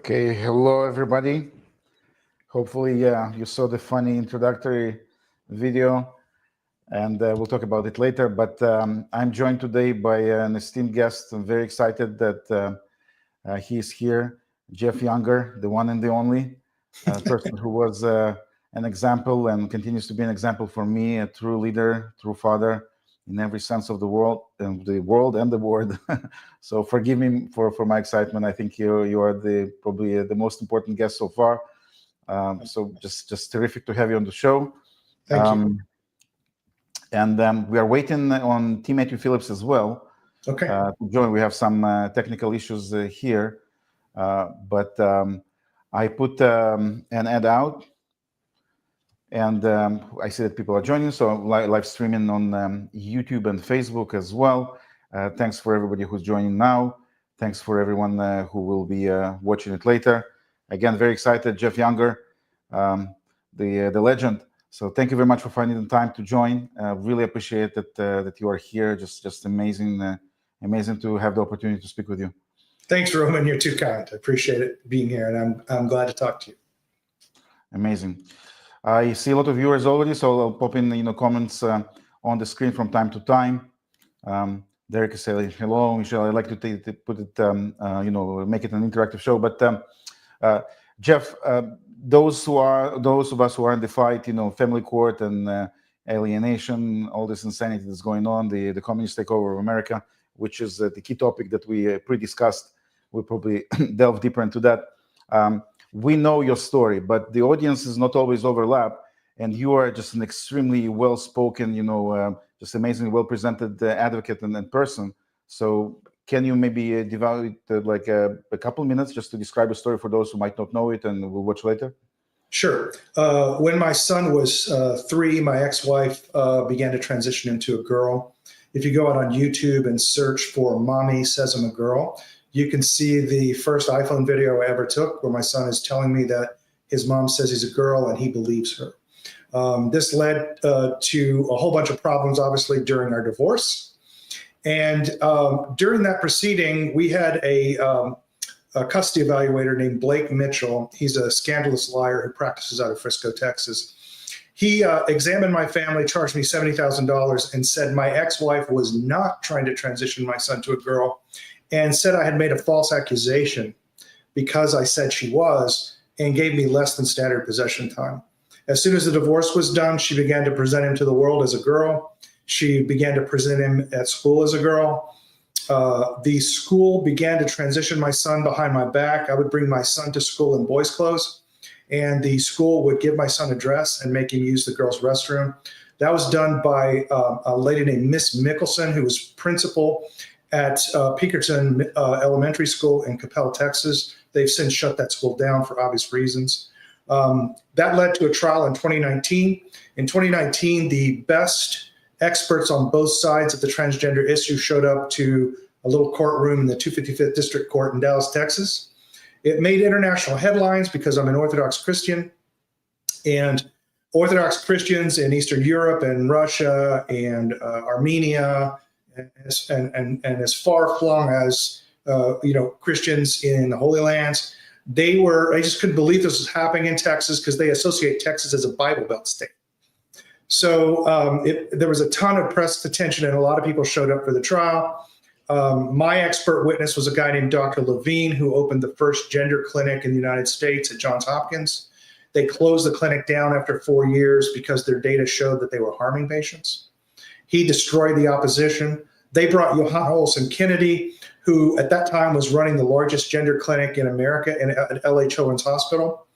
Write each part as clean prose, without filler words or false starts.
Okay, hello everybody. Hopefully, you saw the funny introductory video, and we'll talk about it later. But I'm joined today by an esteemed guest. I'm very excited that he's here, Jeff Younger, the one and the only person who was an example and continues to be an example for me, a true leader, true father in every sense of the world and the word. So forgive me for my excitement. I think you are probably the most important guest so far. So just terrific to have you on the show. Thank you. And we are waiting on T. Matthew Phillips as well. Okay. To join. We have some technical issues here, but I put an ad out, and I see that people are joining, so live streaming on YouTube and Facebook as well. Thanks for everybody who's joining now. Thanks for everyone who will be watching it later. Again, very excited, Jeff Younger, the legend. So thank you very much for finding the time to join. Really appreciate that you are here. Just amazing, amazing to have the opportunity to speak with you. Thanks, Roman. You're too kind. I appreciate it being here, and I'm glad to talk to you. Amazing. I see a lot of viewers already, so I'll pop in comments on the screen from time to time. Derek is saying hello, Michelle. I'd like to put it, make it an interactive show. But Jeff, those of us who are in the fight, family court and alienation, all this insanity that's going on, the communist takeover of America, which is the key topic that we pre-discussed. We'll probably delve deeper into that. We know your story, but the audience is not always overlap, and you are just an extremely well-spoken, just amazingly well-presented advocate and person. So can you maybe devote like a couple minutes just to describe the story for those who might not know it and will watch later? Sure. When my son was 3, my ex-wife began to transition into a girl. If you go out on YouTube and search for "Mommy Says I'm a Girl," you can see the first iPhone video I ever took where my son is telling me that his mom says he's a girl and he believes her. This led to a whole bunch of problems, obviously, during our divorce. And during that proceeding, we had a custody evaluator named Blake Mitchell. He's a scandalous liar who practices out of Frisco, Texas. He examined my family, charged me $70,000, and said my ex-wife was not trying to transition my son to a girl, and said I had made a false accusation because I said she was, and gave me less than standard possession time. As soon as the divorce was done, she began to present him to the world as a girl. She began to present him at school as a girl. The school began to transition my son behind my back. I would bring my son to school in boys' clothes, and the school would give my son a dress and make him use the girls' restroom. That was done by a lady named Miss Mickelson, who was principal at Pinkerton Elementary School in Capel, Texas. They've since shut that school down for obvious reasons. That led to a trial in 2019. In 2019, the best experts on both sides of the transgender issue showed up to a little courtroom in the 255th District Court in Dallas, Texas. It made international headlines because I'm an Orthodox Christian, and Orthodox Christians in Eastern Europe and Russia and Armenia and as far flung as Christians in the Holy Lands, they just couldn't believe this was happening in Texas because they associate Texas as a Bible Belt state. So there was a ton of press attention, and a lot of people showed up for the trial. My expert witness was a guy named Dr. Levine, who opened the first gender clinic in the United States at Johns Hopkins. They closed the clinic down after 4 years because their data showed that they were harming patients. He destroyed the opposition. They brought Johanna Olson Kennedy, who at that time was running the largest gender clinic in America at LA Children's Hospital.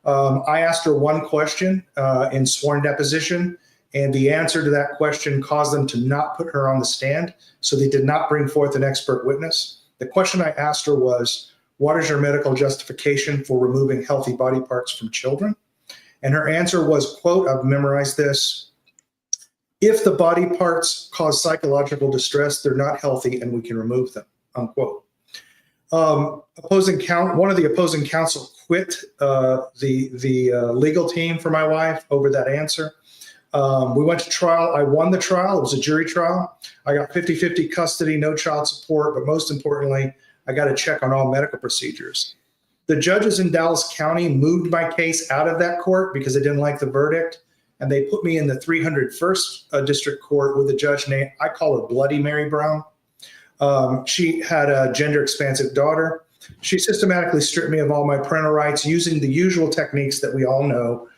I asked her one question in sworn deposition, and the answer to that question caused them to not put her on the stand, so they did not bring forth an expert witness. The question I asked her was, what is your medical justification for removing healthy body parts from children? And her answer was, quote, I've memorized this, if the body parts cause psychological distress, they're not healthy and we can remove them, unquote. One of the opposing counsel quit the legal team for my wife over that answer. We went to trial. I won the trial. It was a jury trial. I got 50-50 custody, no child support, but most importantly, I got a check on all medical procedures. The judges in Dallas County moved my case out of that court because they didn't like the verdict. And they put me in the 301st District Court with a judge named, I call her Bloody Mary Brown. She had a gender expansive daughter. She systematically stripped me of all my parental rights using the usual techniques that we all know.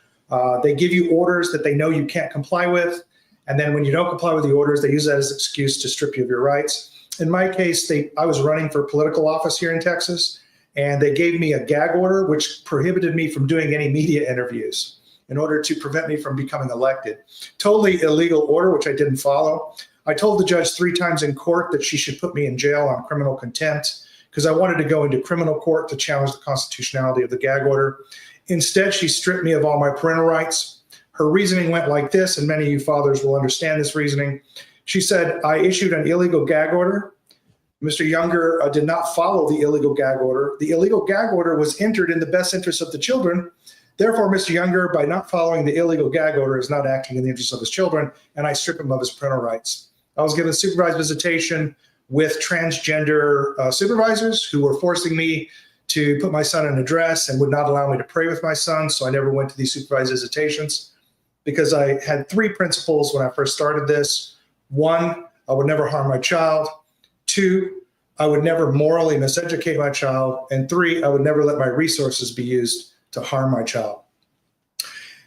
They give you orders that they know you can't comply with. And then when you don't comply with the orders, they use that as an excuse to strip you of your rights. In my case, I was running for political office here in Texas, and they gave me a gag order, which prohibited me from doing any media interviews in order to prevent me from becoming elected. Totally illegal order, which I didn't follow. I told the judge 3 times in court that she should put me in jail on criminal contempt because I wanted to go into criminal court to challenge the constitutionality of the gag order. Instead, she stripped me of all my parental rights. Her reasoning went like this, and many of you fathers will understand this reasoning. She said, I issued an illegal gag order. Mr. Younger did not follow the illegal gag order. The illegal gag order was entered in the best interest of the children. Therefore, Mr. Younger, by not following the illegal gag order, is not acting in the interest of his children, and I strip him of his parental rights. I was given supervised visitation with transgender supervisors who were forcing me to put my son in a dress and would not allow me to pray with my son, so I never went to these supervised visitations because I had 3 principles when I first started this. 1, I would never harm my child. 2, I would never morally miseducate my child. And 3, I would never let my resources be used to harm my child.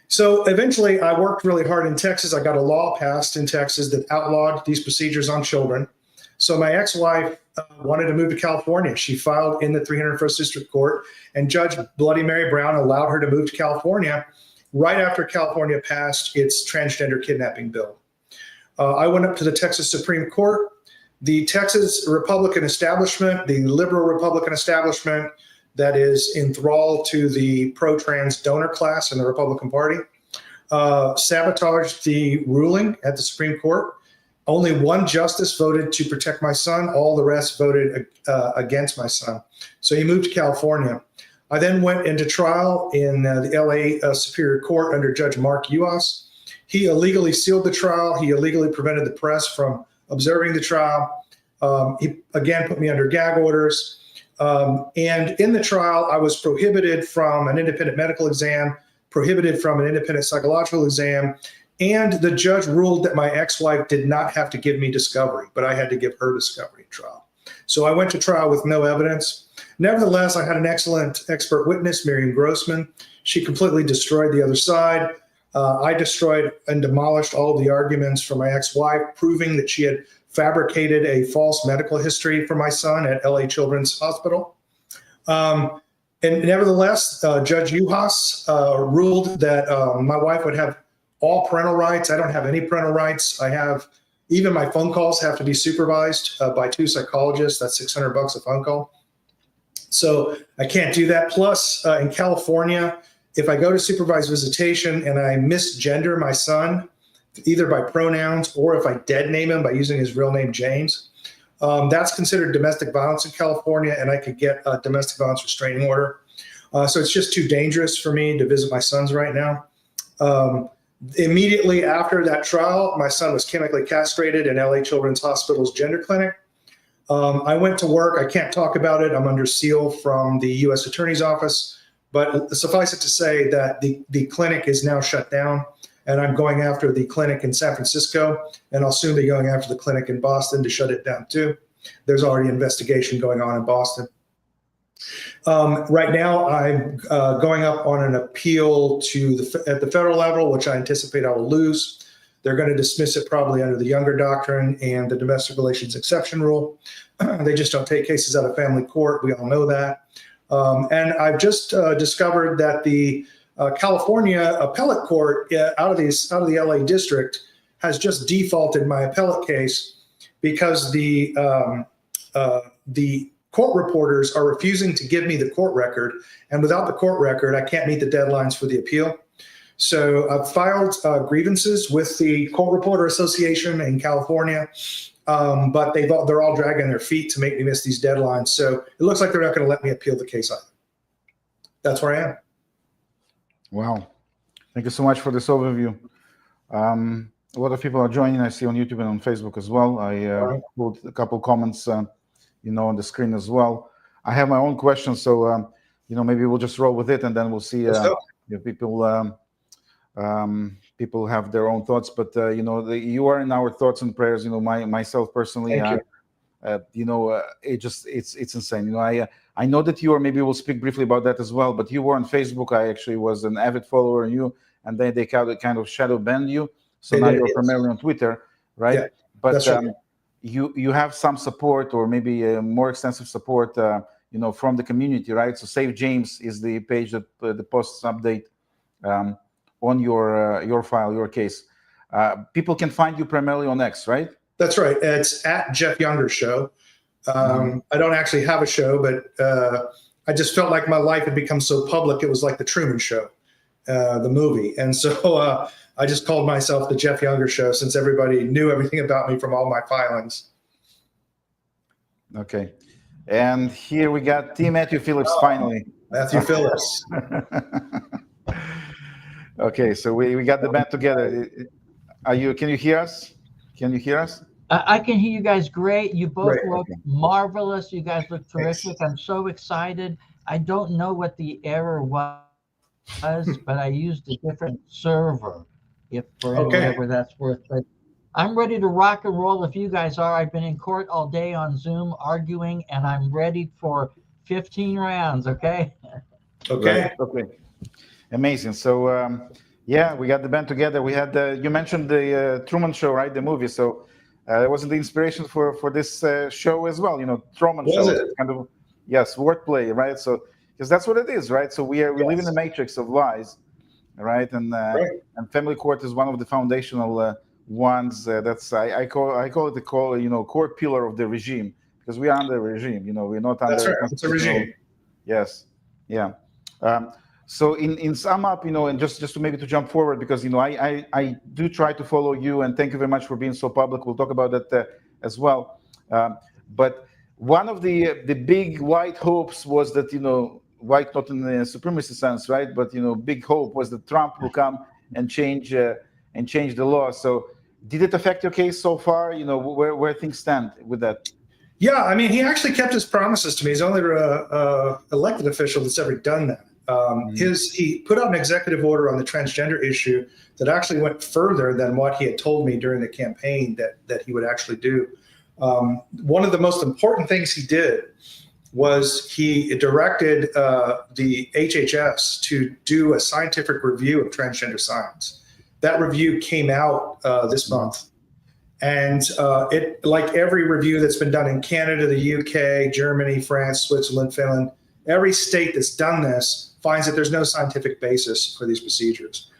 So eventually I worked really hard in Texas. I got a law passed in Texas that outlawed these procedures on children. So my ex-wife wanted to move to California. She filed in the 301st District Court, and Judge Bloody Mary Brown allowed her to move to California right after California passed its transgender kidnapping bill. I went up to the Texas Supreme Court. The Texas Republican establishment, the liberal Republican establishment that is enthralled to the pro-trans donor class in the Republican Party, sabotaged the ruling at the Supreme Court. Only 1 justice voted to protect my son. All the rest voted against my son. So he moved to California. I then went into trial in the LA Superior Court under Judge Mark Uas. He illegally sealed the trial. He illegally prevented the press from observing the trial. He again put me under gag orders. And in the trial, I was prohibited from an independent medical exam, prohibited from an independent psychological exam, and the judge ruled that my ex-wife did not have to give me discovery, but I had to give her discovery at trial. So I went to trial with no evidence. Nevertheless, I had an excellent expert witness, Miriam Grossman. She completely destroyed the other side. I destroyed and demolished all of the arguments from my ex-wife, proving that she had fabricated a false medical history for my son at LA Children's Hospital. And nevertheless, Judge Uhas ruled that my wife would have all parental rights. I don't have any parental rights. Even my phone calls have to be supervised by 2 psychologists. That's $600 a phone call. So I can't do that. Plus, in California, if I go to supervised visitation and I misgender my son, either by pronouns or if I dead name him by using his real name, James, that's considered domestic violence in California, and I could get a domestic violence restraining order. So it's just too dangerous for me to visit my sons right now. Immediately after that trial, my son was chemically castrated in LA Children's Hospital's gender clinic. I went to work. I can't talk about it. I'm under seal from the U.S. Attorney's Office, but suffice it to say that the clinic is now shut down, and I'm going after the clinic in San Francisco, and I'll soon be going after the clinic in Boston to shut it down too. There's already an investigation going on in Boston. Right now, I'm going up on an appeal at the federal level, which I anticipate I will lose. They're going to dismiss it probably under the Younger Doctrine and the Domestic Relations Exception Rule. They just don't take cases out of family court. We all know that. And I've just discovered that the California Appellate Court out of the LA District has just defaulted my appellate case because the court reporters are refusing to give me the court record, and without the court record, I can't meet the deadlines for the appeal. So I've filed grievances with the Court Reporter Association in California, but they're all dragging their feet to make me miss these deadlines. So it looks like they're not going to let me appeal the case either. That's where I am. Wow. Thank you so much for this overview. A lot of people are joining. I see on YouTube and on Facebook as well. I put a couple comments on the screen as well. I have my own questions. So maybe we'll just roll with it, and then we'll see if people have their own thoughts. But you are in our thoughts and prayers. Myself personally, Thank you. It's insane. I know that you are. Maybe we'll speak briefly about that as well. But you were on Facebook. I actually was an avid follower of you, and then they kind of shadow banned you. So now you're primarily on Twitter, right? Yeah, but that's right. You have some support, or maybe more extensive support, from the community, right? So Save James is the page that the posts update on your file, your case. People can find you primarily on X, right? That's right. It's at Jeff Younger Show. I don't actually have a show, but I just felt like my life had become so public. It was like the TRoman Show, the movie. And so I just called myself the Jeff Younger Show, since everybody knew everything about me from all my filings. Okay. And here we got T. Matthew Phillips, finally. Matthew Phillips. Okay, so we got the band together. Can you hear us? Can you hear us? I can hear you guys great. You both Great. look marvelous. You guys look terrific. I'm so excited. I don't know what the error was, but I used a different server, if for whatever that's worth. But I'm ready to rock and roll if you guys are. I've been in court all day on Zoom arguing, and I'm ready for 15 rounds, okay? Okay. Right. Okay. Amazing. So, we got the band together. We had, you mentioned the TRoman Show, right? The movie. So it wasn't the inspiration for this show as well. TRoman Show. Was it? Kind of, yes, wordplay, right? So, because that's what it is, right? So we live in the matrix of lies, right? And family court is one of the foundational ones. I call it the core pillar of the regime, because we are under a regime. We're not under. That's right. It's a regime. Yes. Yeah. So in sum up, and just to maybe to jump forward, because I do try to follow you, and thank you very much for being so public. We'll talk about that as well. But one of the big white hopes was that white not in the supremacy sense, right? But big hope was that Trump will come and change the law. So did it affect your case so far? Where things stand with that? Yeah, I mean, he actually kept his promises to me. He's only an elected official that's ever done that. He put out an executive order on the transgender issue that actually went further than what he had told me during the campaign that he would actually do. One of the most important things he did was he directed the HHS to do a scientific review of transgender science. That review came out this month. And it, like every review that's been done in Canada, the UK, Germany, France, Switzerland, Finland, every state that's done this finds that there's no scientific basis for these procedures.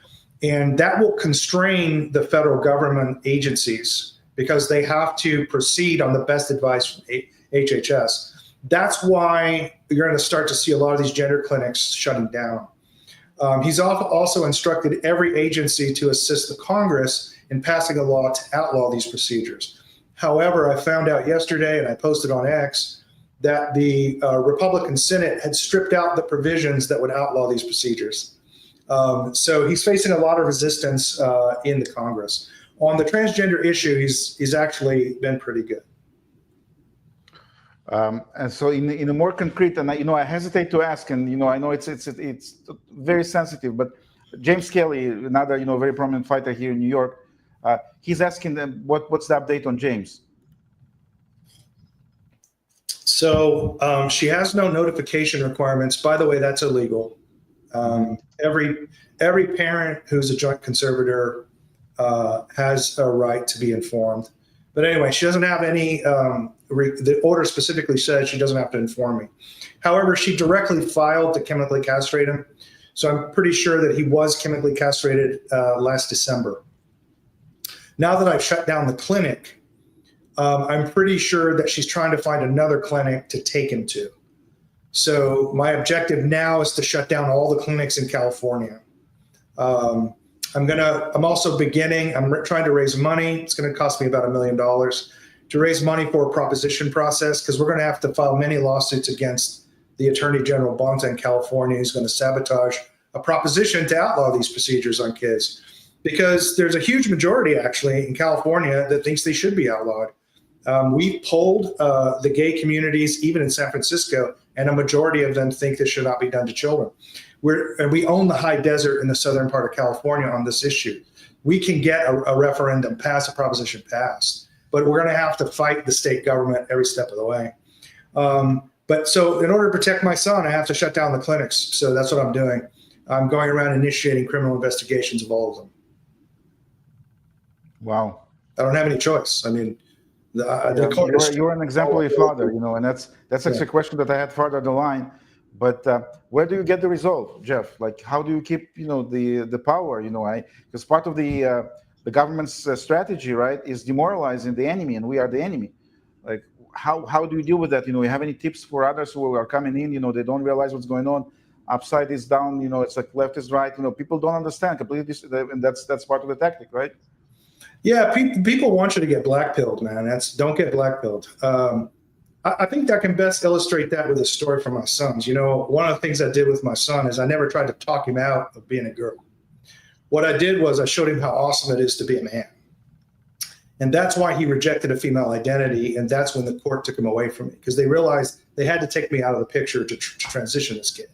And that will constrain the federal government agencies, because they have to proceed on the best advice from HHS. That's why you're going to start to see a lot of these gender clinics shutting down. He's also instructed every agency to assist the Congress in passing a law to outlaw these procedures. However, I found out yesterday, and I posted on X, that the Republican Senate had stripped out the provisions that would outlaw these procedures. So he's facing a lot of resistance in the Congress. On the transgender issue, he's actually been pretty good. And so in a more concrete, and I hesitate to ask, and I know it's very sensitive, but James Kelly, another very prominent fighter here in New York, he's asking them what's the update on James. So she has no notification requirements. By the way, that's illegal. Every parent who's a joint conservator has a right to be informed. But anyway, she doesn't have any, the order specifically says she doesn't have to inform me. However, she directly filed to chemically castrate him. So I'm pretty sure that he was chemically castrated last December. Now that I've shut down the clinic, I'm pretty sure that she's trying to find another clinic to take him to. So my objective now is to shut down all the clinics in California. I'm trying to raise money. It's going to cost me about $1 million to raise money for a proposition process, because we're going to have to file many lawsuits against the Attorney General Bonta in California, who's going to sabotage a proposition to outlaw these procedures on kids. Because there's a huge majority actually in California that thinks they should be outlawed. We polled the gay communities, even in San Francisco, and a majority of them think this should not be done to children. We own the high desert in the southern part of California on this issue. We can get a referendum passed, a proposition passed, but we're going to have to fight the state government every step of the way. But so in order to protect my son, I have to shut down the clinics. So that's what I'm doing. I'm going around initiating criminal investigations of all of them. Wow. I don't have any choice. I mean, you're an exemplary father, and that's actually a question that I had further the line. But where do you get the result, Jeff? Like, how do you keep, the power? Because part of the government's strategy, right, is demoralizing the enemy, and we are the enemy. Like, how do you deal with that? You have any tips for others who are coming in? They don't realize what's going on. Upside is down. It's like left is right. People don't understand completely, and that's part of the tactic, right? Yeah, people want you to get blackpilled, man. Don't get blackpilled. I think that can best illustrate that with a story from my sons. One of the things I did with my son is I never tried to talk him out of being a girl. What I did was I showed him how awesome it is to be a man. And that's why he rejected a female identity. And that's when the court took him away from me, because they realized they had to take me out of the picture to transition this kid.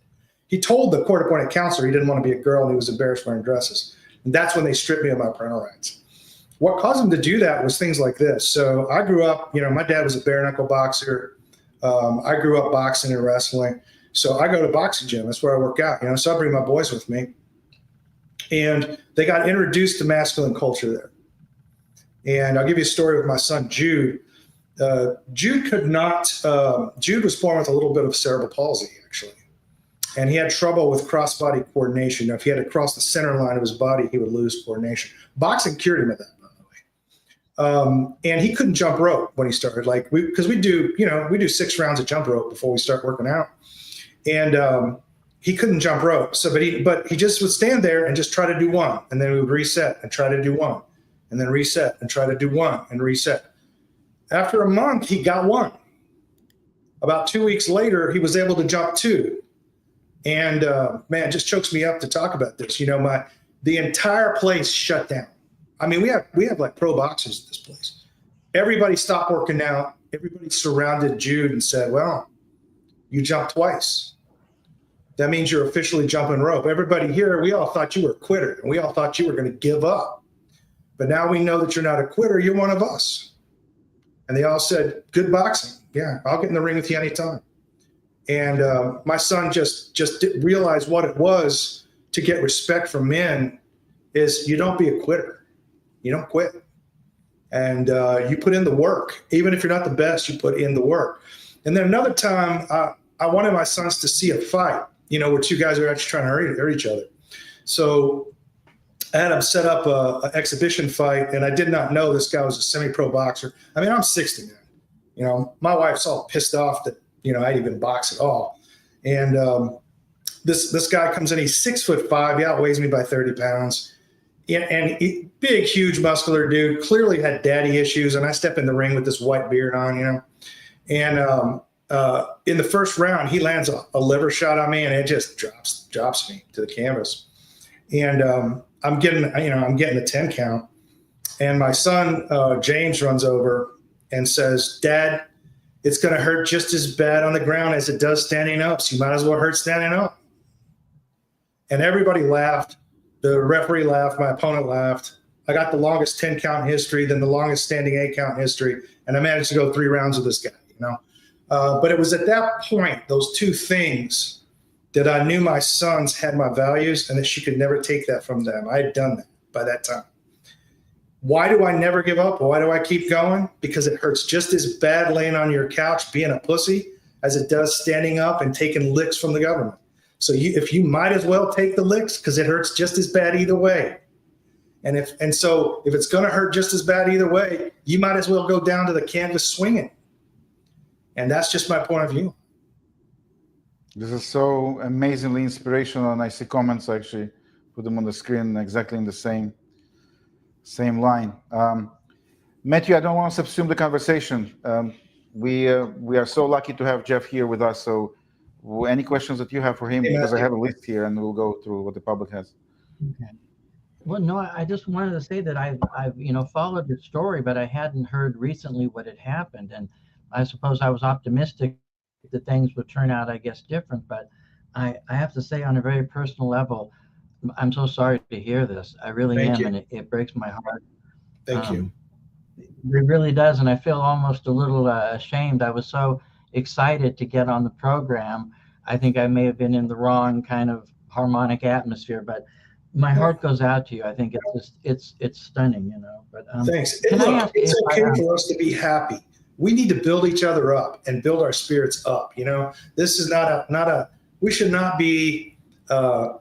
He told the court-appointed counselor he didn't want to be a girl and he was embarrassed wearing dresses. And that's when they stripped me of my parental rights. What caused him to do that was things like this. So I grew up, my dad was a bare knuckle boxer. I grew up boxing and wrestling. So I go to boxing gym. That's where I work out, so I bring my boys with me. And they got introduced to masculine culture there. And I'll give you a story with my son, Jude. Jude was born with a little bit of cerebral palsy, actually. And he had trouble with cross-body coordination. If he had to cross the center line of his body, he would lose coordination. Boxing cured him of that, by the way. And he couldn't jump rope when he started. Because we do 6 rounds of jump rope before we start working out. And he couldn't jump rope. But he just would stand there and just try to do one. And then we would reset and try to do one. And then reset and try to do one and reset. After a month, he got one. About 2 weeks later, he was able to jump 2. And man, it just chokes me up to talk about this. The entire place shut down. I mean, we have like pro boxers at this place. Everybody stopped working out. Everybody surrounded Jude and said, "Well, you jumped twice. That means you're officially jumping rope." Everybody here, we all thought you were a quitter, and we all thought you were going to give up. But now we know that you're not a quitter. You're one of us. And they all said, "Good boxing. Yeah, I'll get in the ring with you anytime." And my son just didn't realize what it was to get respect from men is you don't be a quitter. You don't quit. And you put in the work. Even if you're not the best, you put in the work. And then another time, I wanted my sons to see a fight, where 2 guys are actually trying to hurt each other. So I had him set up an exhibition fight, and I did not know this guy was a semi-pro boxer. I mean, I'm 60 now. My wife's all pissed off that I didn't even box at all. And this guy comes in, he's 6'5", he outweighs me by 30 pounds. And big, huge, muscular dude, clearly had daddy issues. And I step in the ring with this white beard on, And in the first round, he lands a liver shot on me, and it just drops me to the canvas. And I'm getting a 10 count. And my son, James, runs over and says, "Dad, it's going to hurt just as bad on the ground as it does standing up. So you might as well hurt standing up." And everybody laughed. The referee laughed. My opponent laughed. I got the longest 10 count in history, then the longest standing 8 count in history. And I managed to go 3 rounds with this guy, But it was at that point, those 2 things, that I knew my sons had my values and that she could never take that from them. I had done that by that time. Why do I never give up? Why do I keep going? Because it hurts just as bad laying on your couch being a pussy as it does standing up and taking licks from the government. So if you might as well take the licks, because it hurts just as bad either way. So if it's going to hurt just as bad either way, you might as well go down to the canvas swinging. And that's just my point of view. This is so amazingly inspirational, and I see comments actually put them on the screen exactly in the same line. Matthew, I don't want to subsume the conversation. We are so lucky to have Jeff here with us. So any questions that you have for him, because I have a list here and we'll go through what the public has. Okay. Well, no, I just wanted to say that I've followed the story, but I hadn't heard recently what had happened, and I suppose I was optimistic that things would turn out, I guess, different. But I have to say, on a very personal level, I'm so sorry to hear this. I really Thank am, you. and it breaks my heart. Thank you. It really does, and I feel almost a little ashamed. I was so excited to get on the program. I think I may have been in the wrong kind of harmonic atmosphere, but my heart goes out to you. I think it's just it's stunning, But Thanks. can I Look, ask it's if okay for us to be happy. We need to build each other up and build our spirits up. This is not a. We should not be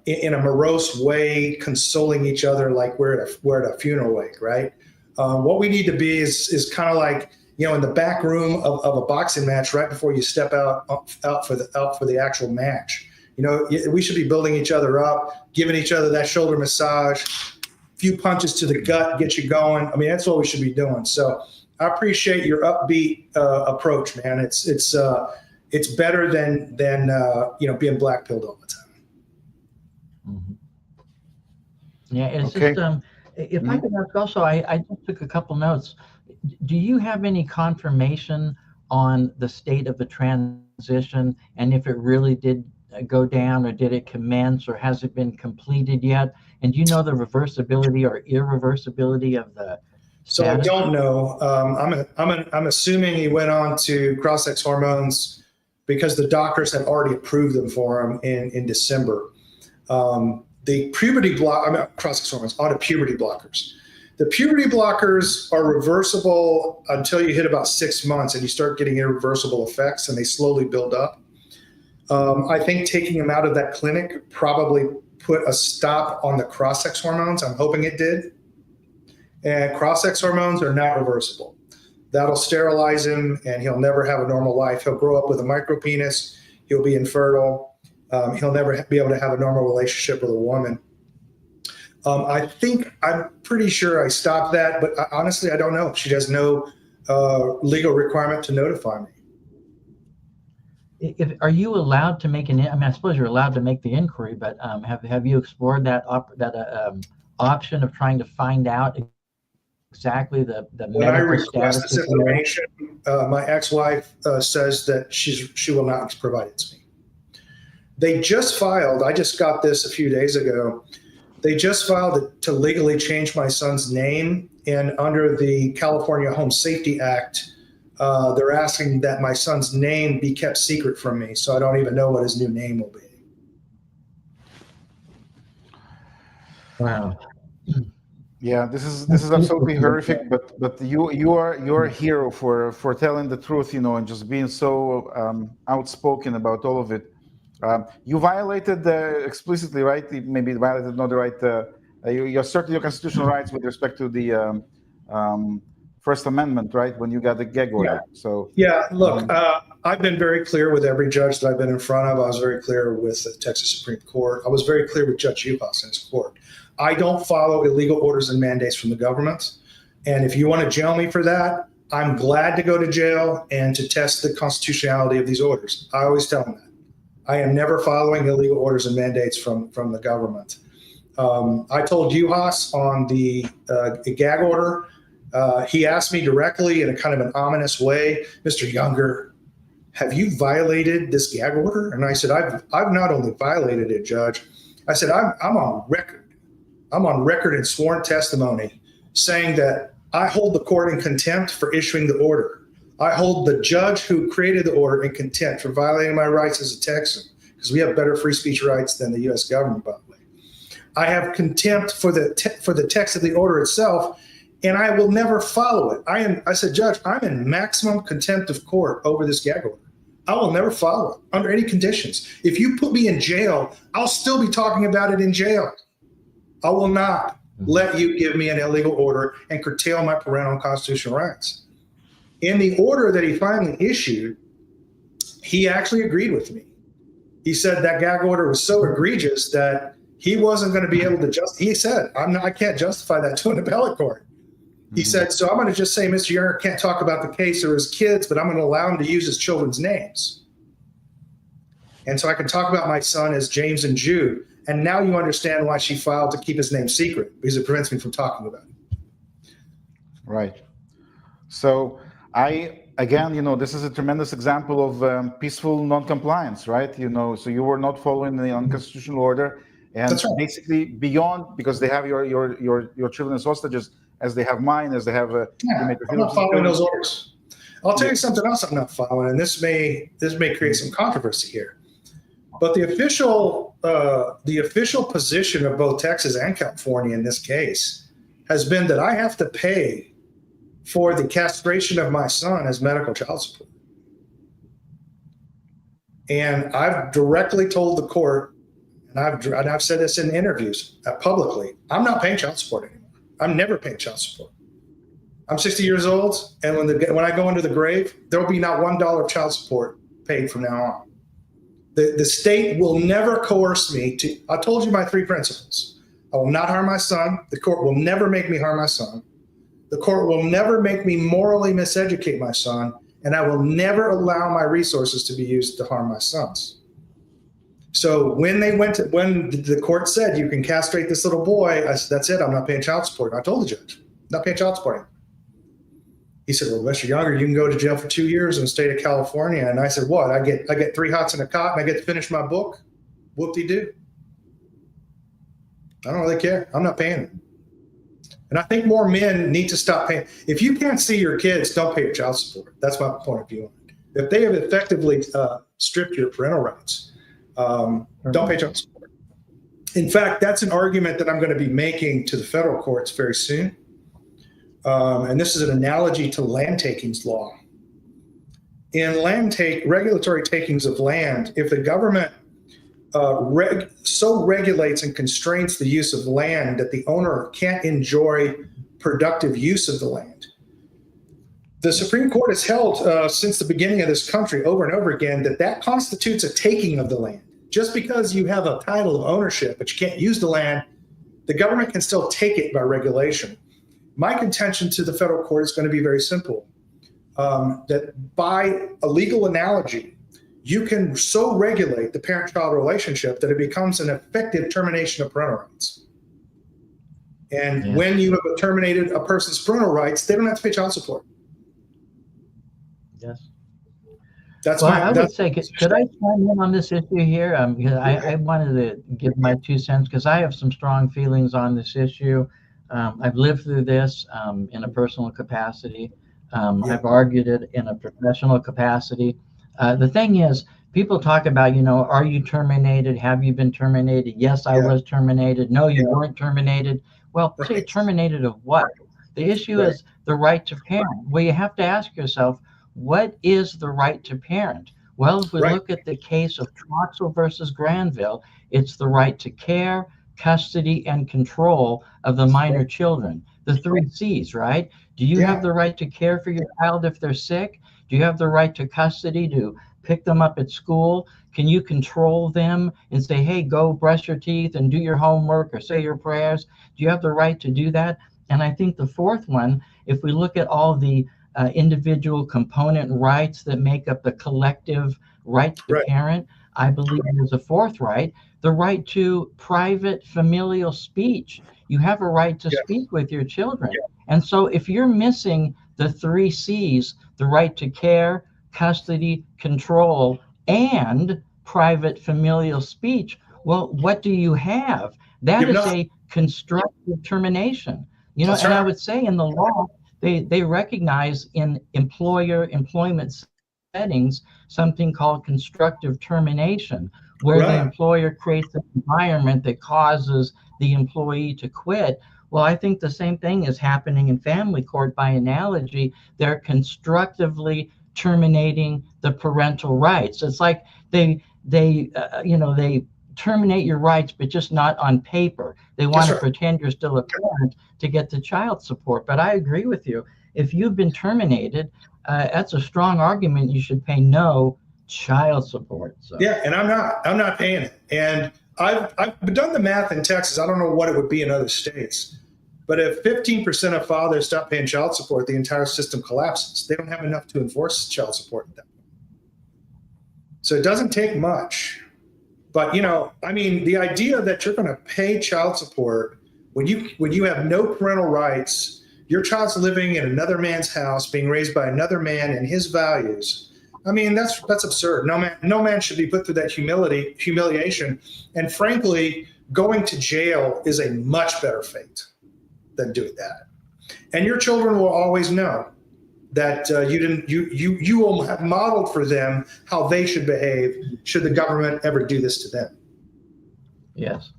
in a morose way consoling each other like we're at a funeral wake, right? What we need to be is kind of like in the back room of a boxing match right before you step out for the actual match. We should be building each other up, giving each other that shoulder massage, few punches to the gut, get you going. I mean, that's what we should be doing. So I appreciate your upbeat approach, man. It's better than being black-pilled all the time. Mm-hmm. Yeah, it's Okay. just if I could ask also, I just took a couple notes. Do you have any confirmation on the state of the transition, and if it really did go down, or did it commence, or has it been completed yet? And do you know the reversibility or irreversibility of the So I status? don't know. I'm assuming he went on to cross-sex hormones because the doctors had already approved them for him in December. The puberty cross-sex hormones, onto puberty blockers. The puberty blockers are reversible until you hit about 6 months, and you start getting irreversible effects, and they slowly build up. I think taking him out of that clinic probably put a stop on the cross-sex hormones. I'm hoping it did. And cross-sex hormones are not reversible. That'll sterilize him, and he'll never have a normal life. He'll grow up with a micropenis. He'll be infertile. He'll never be able to have a normal relationship with a woman. I'm pretty sure I stopped that, but honestly, I don't know. She has no legal requirement to notify me. Are you allowed to make I suppose you're allowed to make the inquiry, but have you explored that option of trying to find out exactly the When I medical request status? this information, my ex-wife says that she will not provide it to me. They just filed, I just got this a few days ago, they just filed to legally change my son's name, and under the California Home Safety Act, they're asking that my son's name be kept secret from me, so I don't even know what his new name will be. Wow. Yeah, this is absolutely horrific. But you're a hero for telling the truth, and just being so outspoken about all of it. You violated explicitly, right? Maybe violated not the right. You asserted your constitutional rights with respect to the First Amendment, right? When you got the gag order. So yeah, look, I've been very clear with every judge that I've been in front of. I was very clear with the Texas Supreme Court. I was very clear with Judge Uhas in his court. I don't follow illegal orders and mandates from the government. And if you want to jail me for that, I'm glad to go to jail and to test the constitutionality of these orders. I always tell them that. I am never following illegal orders and mandates from the government. I told Uhas on the gag order, he asked me directly in a kind of an ominous way, Mr. Younger, have you violated this gag order? And I said, I've not only violated it, Judge. I said, I'm on record. I'm on record in sworn testimony saying that I hold the court in contempt for issuing the order. I hold the judge who created the order in contempt for violating my rights as a Texan, because we have better free speech rights than the U.S. government, by the way. I have contempt for the text of the order itself, and I will never follow it. I said, Judge, I'm in maximum contempt of court over this gag order. I will never follow it under any conditions. If you put me in jail, I'll still be talking about it in jail. I will not let you give me an illegal order and curtail my parental constitutional rights. In the order that he finally issued, he actually agreed with me. He said that gag order was so egregious that he wasn't going to be able to he said, I can't justify that to an appellate court. He said, so I'm going to just say Mr. Younger can't talk about the case or his kids, but I'm going to allow him to use his children's names. And so I can talk about my son as James and Jude. And now you understand why she filed to keep his name secret, because it prevents me from talking about it. Right. So again, this is a tremendous example of peaceful non-compliance, right? So you were not following the unconstitutional order, and That's right. basically beyond, because they have your children as hostages, as they have mine, as they have I'm not following those orders. I'll tell you something else I'm not following, and this may create some controversy here. But the official position of both Texas and California in this case has been that I have to pay for the castration of my son as medical child support. And I've directly told the court, and I've said this in interviews publicly, I'm not paying child support anymore. I'm never paying child support. I'm 60 years old, and when I go into the grave, there will be not $1 of child support paid from now on. The state will never coerce me to. I told you my 3 principles. I will not harm my son. The court will never make me harm my son. The court will never make me morally miseducate my son, and I will never allow my resources to be used to harm my sons. So when the court said you can castrate this little boy, I said, that's it. I'm not paying child support. I told the judge, not paying child support. He said, well, Mr. Younger, you can go to jail for 2 years in the state of California. And I said, what? I get 3 hots and a cot, and I get to finish my book? Whoop-de-doo. I don't really care. I'm not paying it. And I think more men need to stop paying. If you can't see your kids, don't pay your child support. That's my point of view. If they have effectively stripped your parental rights, don't pay child support. In fact, that's an argument that I'm going to be making to the federal courts very soon. And this is an analogy to land takings law. In regulatory takings of land, if the government so regulates and constrains the use of land that the owner can't enjoy productive use of the land, the Supreme Court has held since the beginning of this country over and over again that constitutes a taking of the land. Just because you have a title of ownership, but you can't use the land, the government can still take it by regulation. My contention to the federal court is going to be very simple, that by a legal analogy, you can so regulate the parent-child relationship that it becomes an effective termination of parental rights. And when you have terminated a person's parental rights, they don't have to pay child support. Yes. I would say, could I chime in on this issue here? Because I wanted to give my 2 cents, because I have some strong feelings on this issue. I've lived through this in a personal capacity. I've argued it in a professional capacity. The thing is, people talk about, are you terminated? Have you been terminated? Yes, I was terminated. No, you weren't terminated. Well, say terminated of what? The issue is the right to parent. Well, you have to ask yourself, what is the right to parent? Well, if we look at the case of Troxel versus Granville, it's the right to care, custody, and control of the minor children. The 3 C's, right? Do you have the right to care for your child if they're sick? Do you have the right to custody to pick them up at school? Can you control them and say, hey, go brush your teeth and do your homework or say your prayers? Do you have the right to do that? And I think the 4th one, if we look at all the individual component rights that make up the collective right to parent, I believe there's a 4th right, the right to private familial speech. You have a right to speak with your children. And so if you're missing the 3 C's, the right to care, custody, control, and private familial speech, well, what do you have? That is a constructive termination. And I would say in the law, they recognize in employment settings something called constructive termination, where the employer creates an environment that causes the employee to quit. Well, I think the same thing is happening in family court by analogy. They're constructively terminating the parental rights. It's like they terminate your rights, but just not on paper. They want to pretend you're still a parent to get the child support. But I agree with you. If you've been terminated, that's a strong argument. You should pay no child support. So. Yeah, and I'm not paying it. And I've done the math in Texas. I don't know what it would be in other states. But if 15% of fathers stop paying child support, the entire system collapses. They don't have enough to enforce child support at that point. So it doesn't take much But I mean, the idea that you're going to pay child support when you have no parental rights, your child's living in another man's house, being raised by another man and his values. I mean, that's absurd. No man should be put through that humiliation. And frankly, going to jail is a much better fate than doing that. And your children will always know that you will have modeled for them how they should behave should the government ever do this to them. Yes.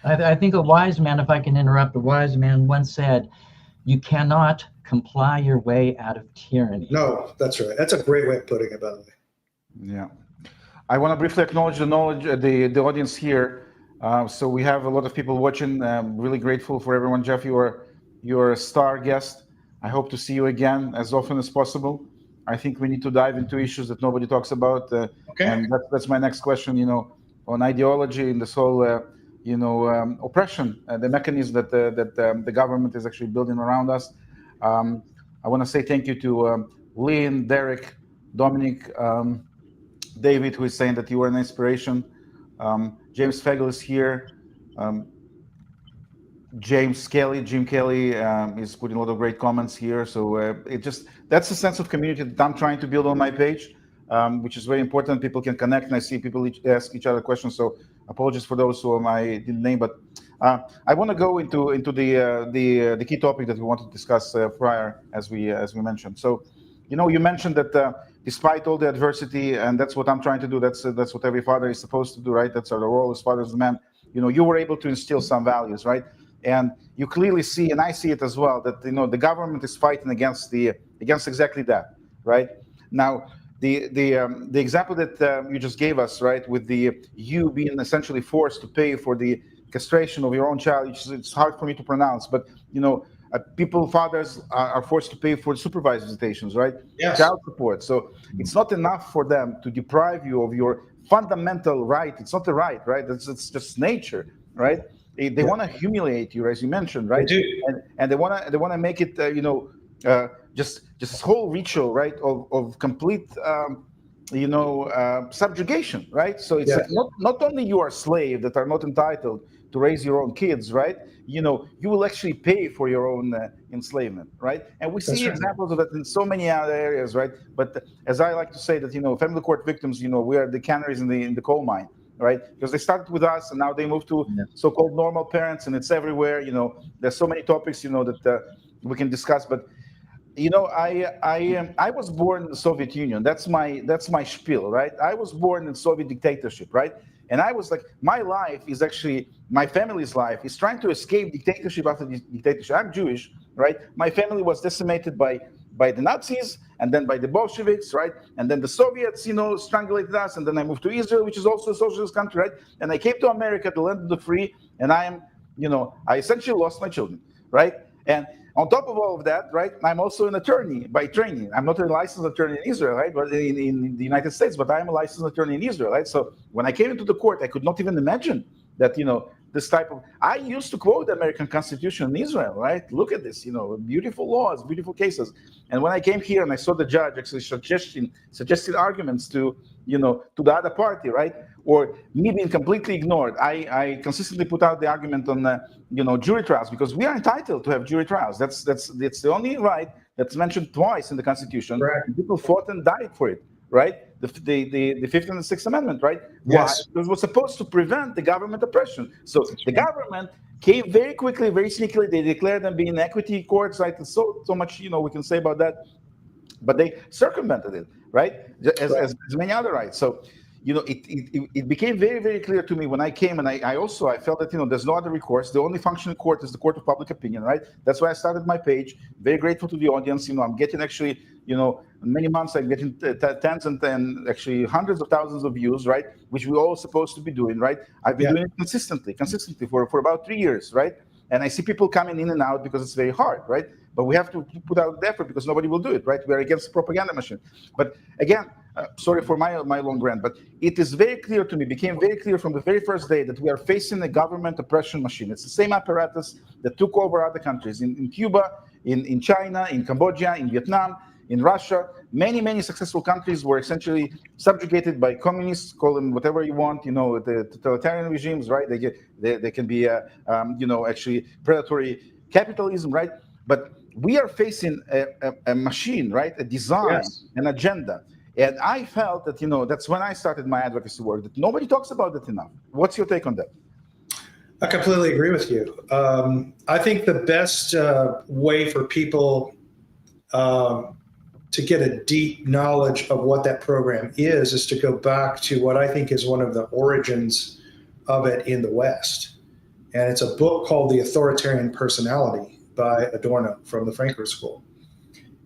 I think a wise man, if I can interrupt, a wise man once said, "You cannot comply your way out of tyranny." No, that's right. That's a great way of putting it, by the way. Yeah. I want to briefly acknowledge the audience here. So we have a lot of people watching. I'm really grateful for everyone. Jeff, you're a star guest. I hope to see you again as often as possible. I think we need to dive into issues that nobody talks about. Okay. And that's my next question, on ideology and this whole, oppression, the mechanism that the government is actually building around us. I want to say thank you to Lynn, Derek, Dominic, David, who is saying that you are an inspiration. James Fagel is here. Jim Kelly is putting a lot of great comments here. So that's a sense of community that I'm trying to build on my page, which is very important. People can connect, and I see people ask each other questions. So apologies for those whom I didn't name, but I want to go into the key topic that we want to discuss prior, as we mentioned. So, you mentioned that despite all the adversity, and that's what I'm trying to do. That's what every father is supposed to do, right? That's our role as fathers, man. You were able to instill some values, right? And you clearly see, and I see it as well, that the government is fighting against exactly that, right? Now, the example that you just gave us, right, with you being essentially forced to pay for the castration of your own child, it's hard for me to pronounce, but fathers are forced to pay for supervised visitations, right? Yes. Child support. So it's not enough for them to deprive you of your fundamental right. It's not the right? It's just nature, right? They want to humiliate you, as you mentioned, right? They do. And they want to make it, just this whole ritual, right, of complete, subjugation, right? So it's not only you are a slave that are not entitled to raise your own kids, right? You will actually pay for your own enslavement, right? And we see examples of that in so many other areas, right? But as I like to say that, family court victims, we are the canaries in the coal mine, right? Because they started with us and now they move to so-called normal parents, and it's everywhere. There's so many topics, that we can discuss. But I was born in the Soviet Union. That's my spiel, right? I was born in Soviet dictatorship, right? And I was like, my life is actually, my family's life is trying to escape dictatorship after dictatorship. I'm Jewish, right? My family was decimated by the Nazis, and then by the Bolsheviks, right? And then the Soviets, strangulated us, and then I moved to Israel, which is also a socialist country, right? And I came to America, the land of the free, and I essentially lost my children, right? And on top of all of that, right, I'm also an attorney by training. I'm not a licensed attorney in Israel, right, but in the United States, but I'm a licensed attorney in Israel, right? So when I came into the court, I could not even imagine that, this type of, I used to quote the American Constitution in Israel, right? Look at this, beautiful laws, beautiful cases. And when I came here and I saw the judge actually suggesting arguments to the other party, right? Or me being completely ignored, I consistently put out the argument on, jury trials, because we are entitled to have jury trials. That's the only right that's mentioned twice in the Constitution. Right. And people fought and died for it, right? The Fifth and the Sixth Amendment, right? Yes. Why? Because it was supposed to prevent the government oppression. So the government came very quickly, very sneakily. They declared them being equity courts, right? And so much, we can say about that. But they circumvented it, right? As many other rights. So, it became very, very clear to me when I came, and I felt that, there's no other recourse. The only functioning court is the court of public opinion, right? That's why I started my page. Very grateful to the audience. I'm getting actually, in many months, I'm getting tens and actually hundreds of thousands of views, right? Which we're all supposed to be doing, right? I've been doing it consistently for about 3 years, right? And I see people coming in and out because it's very hard, right? But we have to put out the effort because nobody will do it, right? We are against the propaganda machine. But again, sorry for my long rant, but it is very clear to me, became very clear from the very first day that we are facing a government oppression machine. It's the same apparatus that took over other countries, in Cuba, in China, in Cambodia, in Vietnam, in Russia, many successful countries were essentially subjugated by communists, call them whatever you want, the totalitarian regimes, right? They can be, actually predatory capitalism, right? But we are facing a machine, right? A design, Yes. an agenda. And I felt that, that's when I started my advocacy work, that nobody talks about it enough. What's your take on that? I completely agree with you. I think the best way for people to get a deep knowledge of what that program is to go back to what I think is one of the origins of it in the West. And it's a book called The Authoritarian Personality by Adorno from the Frankfurt School.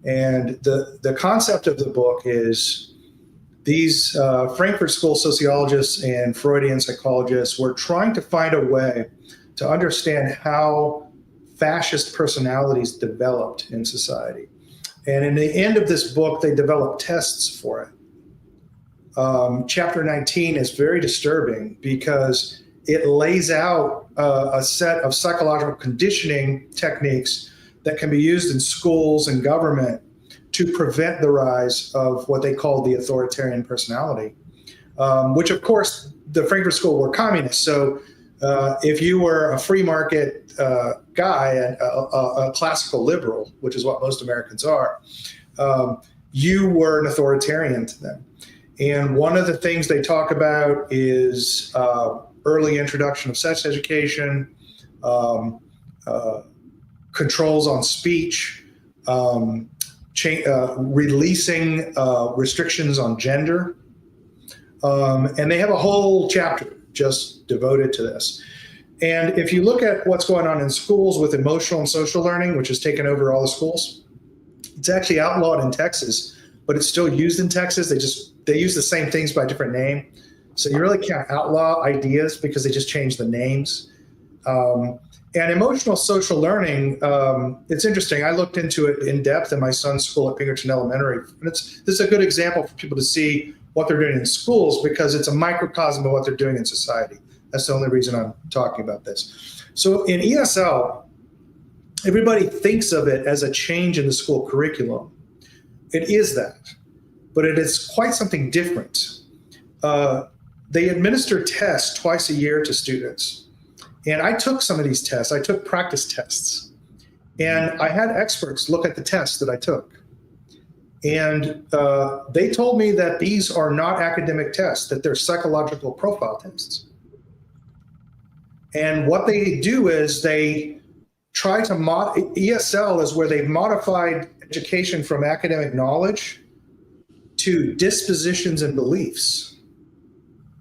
And the concept of the book is these Frankfurt School sociologists and Freudian psychologists were trying to find a way to understand how fascist personalities developed in society. And in the end of this book, they developed tests for it. Chapter 19 is very disturbing because it lays out a set of psychological conditioning techniques that can be used in schools and government to prevent the rise of what they call the authoritarian personality, which of course the Frankfurt School were communists. So if you were a free market guy, a classical liberal, which is what most Americans are, you were an authoritarian to them. And one of the things they talk about is early introduction of sex education, controls on speech, releasing restrictions on gender. And they have a whole chapter just devoted to this. And if you look at what's going on in schools with emotional and social learning, which has taken over all the schools, it's actually outlawed in Texas, but it's still used in Texas. They use the same things by a different name. So you really can't outlaw ideas because they just change the names. And emotional social learning, it's interesting. I looked into it in depth in my son's school at Pinkerton Elementary. And this is a good example for people to see what they're doing in schools because it's a microcosm of what they're doing in society. That's the only reason I'm talking about this. So in ESL, everybody thinks of it as a change in the school curriculum. It is that, but it is quite something different. They administer tests twice a year to students. And I took some of these tests. I took practice tests. And I had experts look at the tests that I took. And they told me that these are not academic tests, that they're psychological profile tests. And what they do is they try to ESL is where they've modified education from academic knowledge to dispositions and beliefs.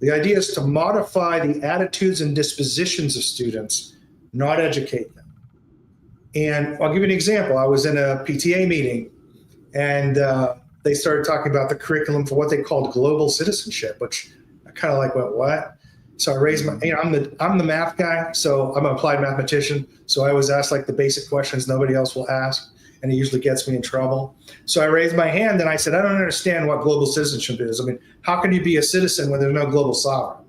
The idea is to modify the attitudes and dispositions of students, not educate them. And I'll give you an example. I was in a PTA meeting and they started talking about the curriculum for what they called global citizenship, which I kind of like went, what? So I raised my, I'm the math guy, so I'm an applied mathematician. So I always ask like the basic questions nobody else will ask, and it usually gets me in trouble. So I raised my hand and I said, I don't understand what global citizenship is. I mean, how can you be a citizen when there's no global sovereign?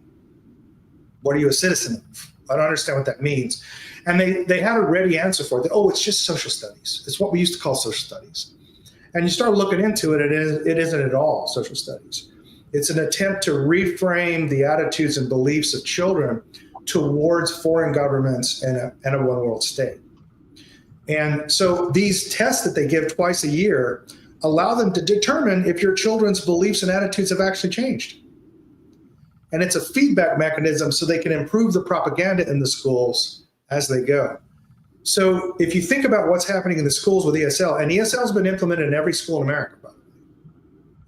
What are you a citizen of? I don't understand what that means. And they had a ready answer for it. Oh, it's just social studies. It's what we used to call social studies. And you start looking into it, it isn't at all social studies. It's an attempt to reframe the attitudes and beliefs of children towards foreign governments and a one world state. And so these tests that they give twice a year allow them to determine if your children's beliefs and attitudes have actually changed. And it's a feedback mechanism so they can improve the propaganda in the schools as they go. So if you think about what's happening in the schools with ESL, and ESL has been implemented in every school in America, by the way.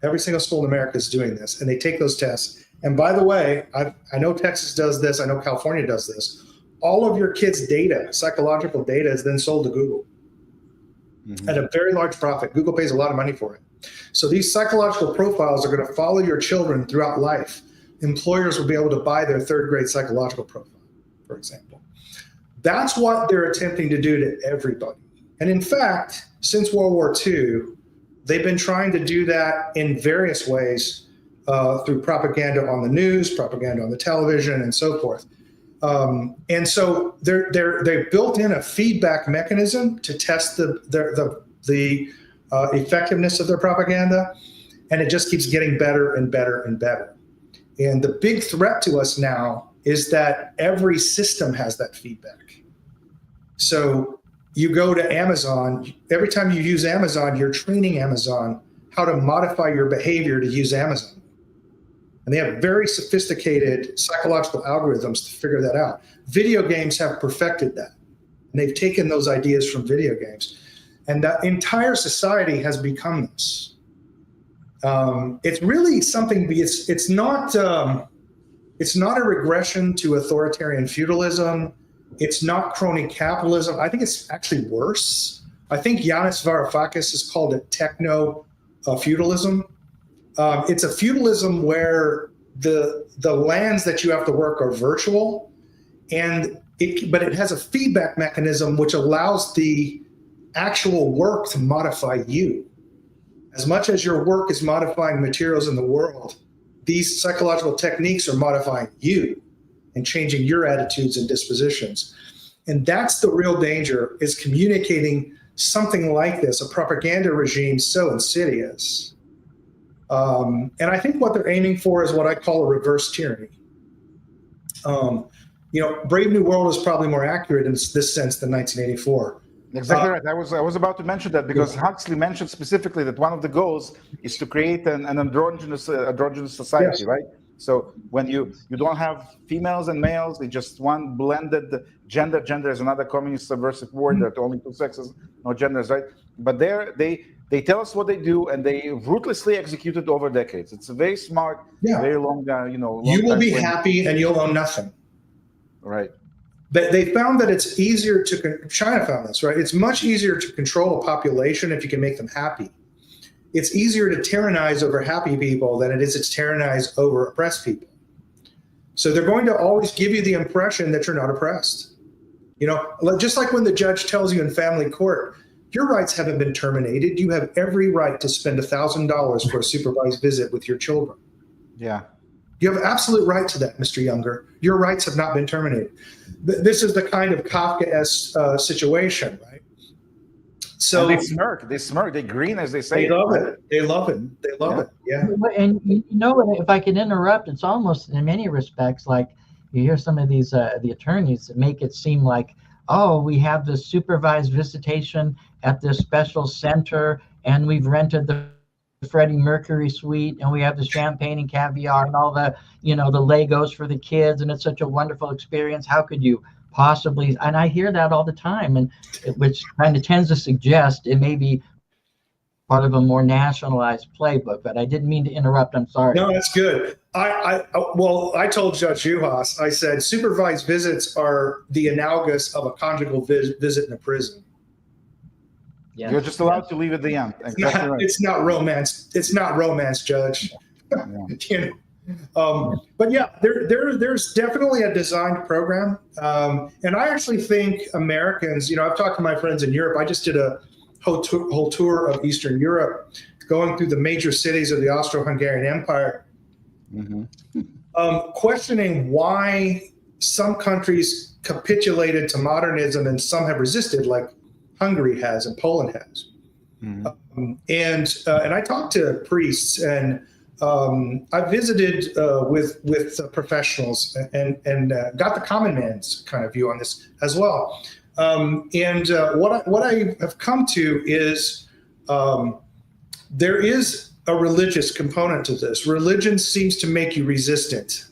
Every single school in America is doing this, and they take those tests. And by the way, I know Texas does this. I know California does this. All of your kids' data, psychological data, is then sold to Google at a very large profit. Google pays a lot of money for it. So these psychological profiles are going to follow your children throughout life. Employers will be able to buy their third grade psychological profile, for example. That's what they're attempting to do to everybody. And in fact, since World War II, they've been trying to do that in various ways through propaganda on the news, propaganda on the television, and so forth. And so they've built in a feedback mechanism to test the effectiveness of their propaganda, and it just keeps getting better and better and better. And the big threat to us now is that every system has that feedback. So you go to Amazon, every time you use Amazon, you're training Amazon how to modify your behavior to use Amazon. And they have very sophisticated psychological algorithms to figure that out. Video games have perfected that. And they've taken those ideas from video games. And the entire society has become this. It's really something, it's not a regression to authoritarian feudalism. It's not crony capitalism. I think it's actually worse. I think Yanis Varoufakis has called it techno-feudalism. It's a feudalism where the lands that you have to work are virtual, but it has a feedback mechanism which allows the actual work to modify you. As much as your work is modifying materials in the world, these psychological techniques are modifying you and changing your attitudes and dispositions. And that's the real danger, is communicating something like this, a propaganda regime so insidious. And I think what they're aiming for is what I call a reverse tyranny. Brave New World is probably more accurate in this sense than 1984. Exactly right. I was about to mention that, because Huxley mentioned specifically that one of the goals is to create an androgynous society, Yes. right? So when you don't have females and males, they just one blended gender. Gender is another communist subversive word. There are only two sexes, no genders, right? But they tell us what they do, and they ruthlessly execute it over decades. It's a very smart, very long, you will be happy and you'll own nothing. Right. They found that it's easier China found this, right? It's much easier to control a population if you can make them happy. It's easier to tyrannize over happy people than it is to tyrannize over oppressed people. So they're going to always give you the impression that you're not oppressed. Just like when the judge tells you in family court, your rights haven't been terminated. You have every right to spend $1,000 for a supervised visit with your children. Yeah. You have absolute right to that, Mr. Younger. Your rights have not been terminated. This is the kind of Kafkaesque situation, right? So and they smirk, they grin as they say They love it. They love it. Yeah. And if I can interrupt, it's almost in many respects like you hear some of these the attorneys that make it seem like, oh, we have this supervised visitation at this special center, and we've rented the Freddie Mercury suite, and we have the champagne and caviar and all the the Legos for the kids, and it's such a wonderful experience. How could you possibly? And I hear that all the time, and which kind of tends to suggest it may be part of a more nationalized playbook. But I didn't mean to interrupt. I'm sorry. No, that's good. I told Judge Juhas, I said supervised visits are the analogous of a conjugal visit in a prison. Yes. You're just allowed to leave at the end. Exactly right. It's not romance. It's not romance, Judge. Yeah. But yeah, there's definitely a designed program. And I actually think Americans, I've talked to my friends in Europe. I just did a whole tour of Eastern Europe, going through the major cities of the Austro-Hungarian Empire, questioning why some countries capitulated to modernism and some have resisted, like Hungary has and Poland has. And I talked to priests, and I visited with professionals and got the common man's kind of view on this as well. What I have come to is there is a religious component to this. Religion seems to make you resistant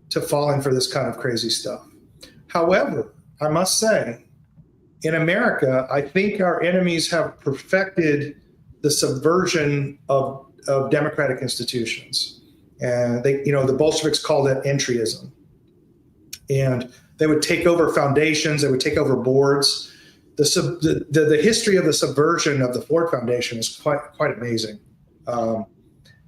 to falling for this kind of crazy stuff. However, I must say, in America, I think our enemies have perfected the subversion of democratic institutions. And the Bolsheviks called it entryism. And they would take over foundations, they would take over boards. The history of the subversion of the Ford Foundation is quite amazing. One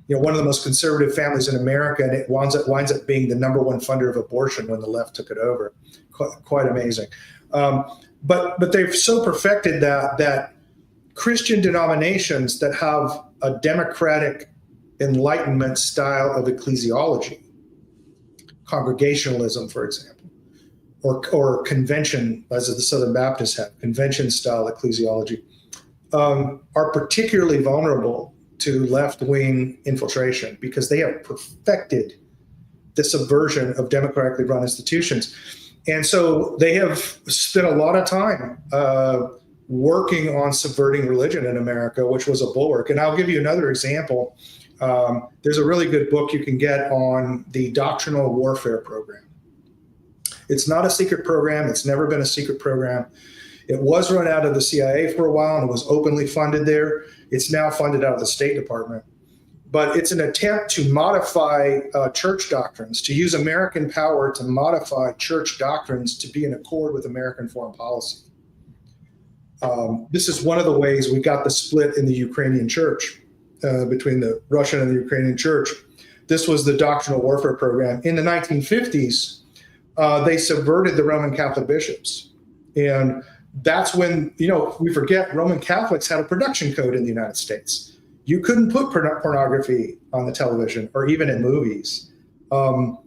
of the most conservative families in America, and it winds up being the number one funder of abortion when the left took it over. Quite amazing. But they've so perfected that Christian denominations that have a democratic Enlightenment style of ecclesiology, congregationalism, for example, or convention, as the Southern Baptists have, convention style ecclesiology, are particularly vulnerable to left-wing infiltration because they have perfected the subversion of democratically run institutions. And so they have spent a lot of time working on subverting religion in America, which was a bulwark. And I'll give you another example. There's a really good book you can get on the doctrinal warfare program. It's not a secret program. It's never been a secret program. It was run out of the CIA for a while and it was openly funded there. It's now funded out of the State Department. But it's an attempt to modify church doctrines, to use American power to modify church doctrines to be in accord with American foreign policy. This is one of the ways we got the split in the Ukrainian church between the Russian and the Ukrainian church. This was the doctrinal warfare program. In the 1950s, they subverted the Roman Catholic bishops. And that's when, we forget Roman Catholics had a production code in the United States. You couldn't put pornography on the television or even in movies. The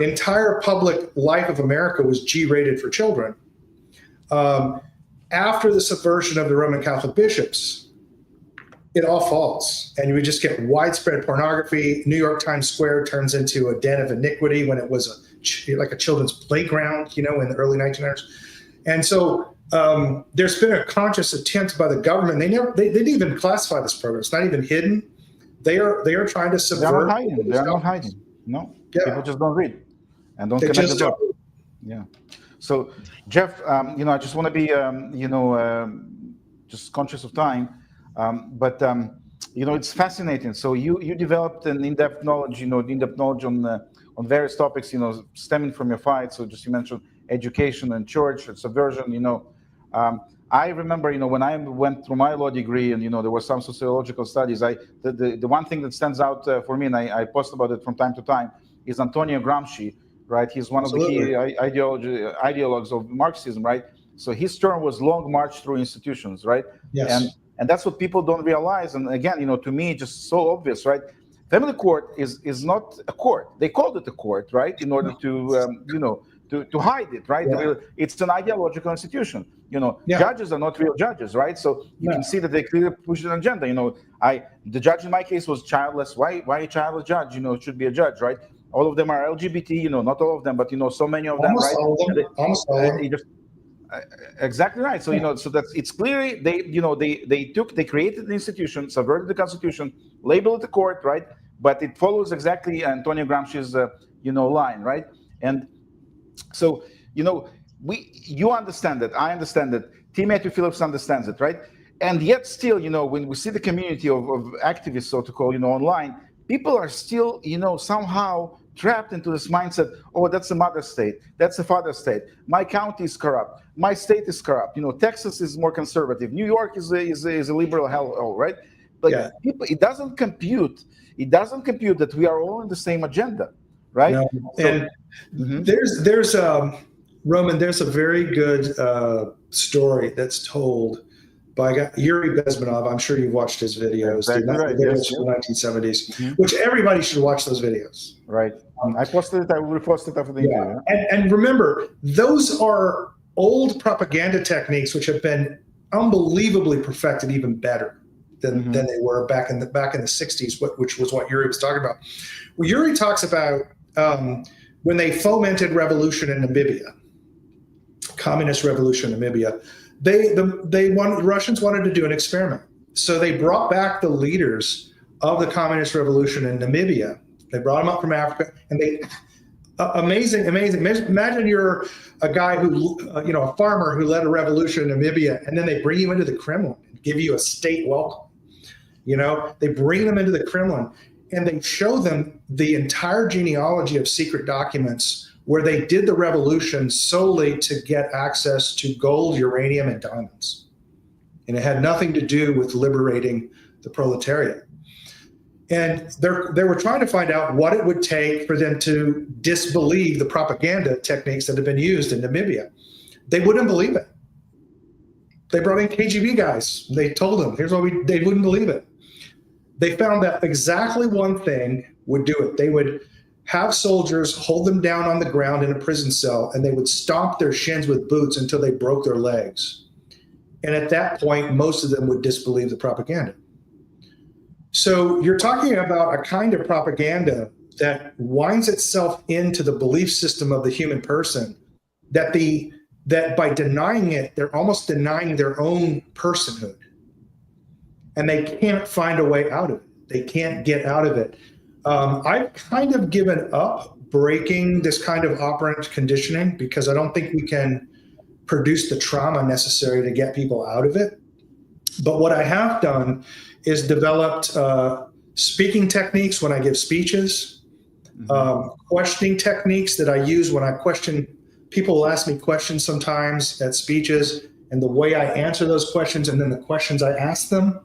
entire public life of America was G-rated for children. After the subversion of the Roman Catholic bishops, it all falls. And we just get widespread pornography. New York Times Square turns into a den of iniquity when it was like a children's playground, in the early 1900s. And so there's been a conscious attempt by the government. They didn't even classify this program. It's not even hidden. They are trying to subvert. They're not hiding. No, people just don't read and don't connect the dots. Yeah. So, Jeff, I just want to be, just conscious of time, but it's fascinating. So you developed an in-depth knowledge, on various topics, stemming from your fight. So you mentioned education and church and subversion. I remember, when I went through my law degree, and there were some sociological studies. The one thing that stands out for me, and I post about it from time to time, is Antonio Gramsci. Right, he's one Absolutely. of the key ideologues of Marxism. Right, so his term was long march through institutions. Right, yes. And that's what people don't realize. And again, to me, just so obvious. Right, family court is not a court. They called it a court, right, in order to to hide it. Right, Yeah. It's an ideological institution. Yeah. Judges are not real judges. Right, so you can see that they clearly push an agenda. The judge in my case was childless. Why a childless judge? Should be a judge. Right. All of them are LGBT, not all of them, but so many of them, Almost right? all of them. Almost all of them. Exactly right. So so that's it's clearly they created the institution, subverted the Constitution, labeled it a court, right? But it follows exactly Antonio Gramsci's line, right? And so you understand that, I understand that, T. Matthew Phillips understands it, right? And yet still, when we see the community of activists, so to call, online, people are still, somehow trapped into this mindset. Oh, that's a mother state. That's a father state. My county is corrupt. My state is corrupt. Texas is more conservative. New York is a liberal hellhole, right? But Yeah. people, it doesn't compute. It doesn't compute that we are all in the same agenda, right? No. So, And there's Roman. There's a very good story that's told by Yuri Bezmenov. I'm sure you've watched his videos. Exactly right. Yes, from the 1970s, which everybody should watch those videos. Right. I posted it. I will repost it after the interview. And remember, those are old propaganda techniques which have been unbelievably perfected, even better than they were back in the 60s, which was what Yuri was talking about. Well, Yuri talks about when they fomented revolution in Namibia, communist revolution in Namibia. The Russians wanted to do an experiment. So they brought back the leaders of the communist revolution in Namibia. They brought them up from Africa, and they amazing. Imagine you're a guy who, a farmer who led a revolution in Namibia, and then they bring you into the Kremlin and give you a state welcome. They bring them into the Kremlin, and they show them the entire genealogy of secret documents where they did the revolution solely to get access to gold, uranium, and diamonds. And it had nothing to do with liberating the proletariat. And they were trying to find out what it would take for them to disbelieve the propaganda techniques that have been used in Namibia. They wouldn't believe it. They brought in KGB guys. They told them, here's what they wouldn't believe it. They found that exactly one thing would do it. They would have soldiers hold them down on the ground in a prison cell, and they would stomp their shins with boots until they broke their legs. And at that point, most of them would disbelieve the propaganda. So you're talking about a kind of propaganda that winds itself into the belief system of the human person, that by denying it, they're almost denying their own personhood. And they can't find a way out of it. They can't get out of it. I've kind of given up breaking this kind of operant conditioning because I don't think we can produce the trauma necessary to get people out of it. But what I have done is developed speaking techniques when I give speeches, questioning techniques that I use when I question. People will ask me questions sometimes at speeches, and the way I answer those questions and then the questions I ask them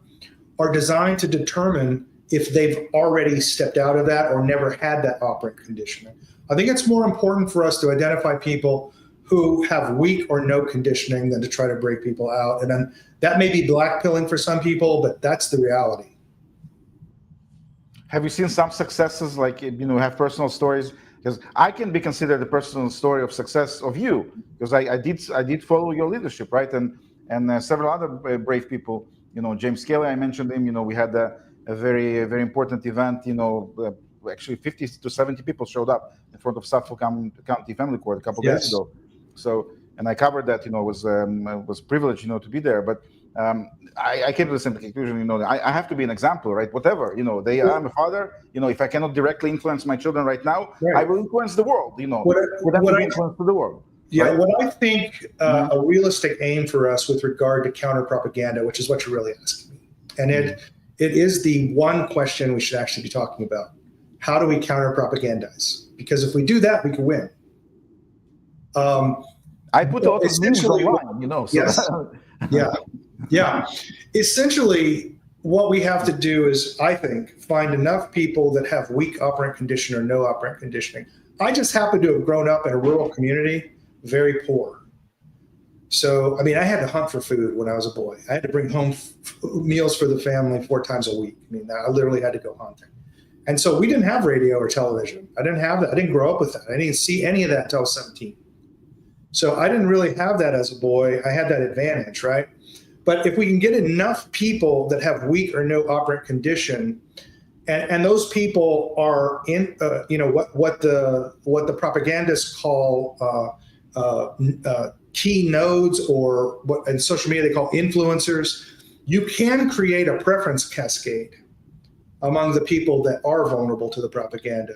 are designed to determine if they've already stepped out of that or never had that operant conditioning. I think it's more important for us to identify people who have weak or no conditioning than to try to break people out. And then that may be blackpilling for some people, but that's the reality. Have you seen some successes, like, have personal stories? Because I can be considered the personal story of success of you, because I did follow your leadership, right? And several other brave people, James Kelly, I mentioned him, we had a very, very important event, actually 50 to 70 people showed up in front of Suffolk County Family Court a couple days ago. So, and I covered that, was privileged, to be there. But I came to the same conclusion, I have to be an example, right? Whatever, I'm a father, if I cannot directly influence my children right now, I will influence the world, influence to the world. Yeah, right? What I think a realistic aim for us with regard to counter propaganda, which is what you're really asking me, and it is the one question we should actually be talking about. How do we counter propagandize? Because if we do that, we can win. I put a lot of memes online, So. Yes. Yeah. Essentially, what we have to do is, I think, find enough people that have weak operant condition or no operant conditioning. I just happen to have grown up in a rural community, very poor. So, I had to hunt for food when I was a boy. I had to bring home meals for the family 4 times a week. I literally had to go hunting. And so we didn't have radio or television. I didn't have that. I didn't grow up with that. I didn't see any of that until I was 17. So I didn't really have that as a boy. I had that advantage, right? But if we can get enough people that have weak or no operant condition, and those people are in, what the propagandists call key nodes, or what in social media they call influencers, you can create a preference cascade among the people that are vulnerable to the propaganda.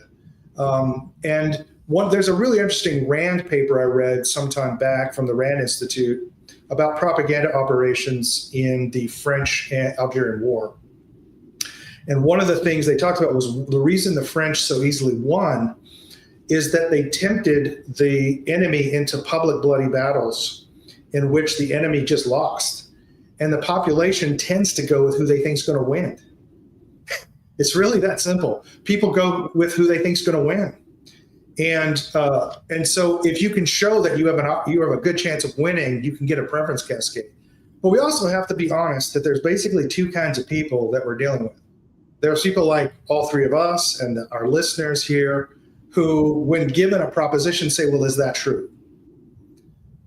There's a really interesting RAND paper I read sometime back from the RAND Institute about propaganda operations in the French and Algerian War. And one of the things they talked about was the reason the French so easily won is that they tempted the enemy into public bloody battles in which the enemy just lost. And the population tends to go with who they think is going to win. It's really that simple. People go with who they think is going to win. And so if you can show that you have a good chance of winning, you can get a preference cascade. But we also have to be honest that there's basically 2 kinds of people that we're dealing with. There's people like all 3 of us and our listeners here who, when given a proposition, say, well, is that true?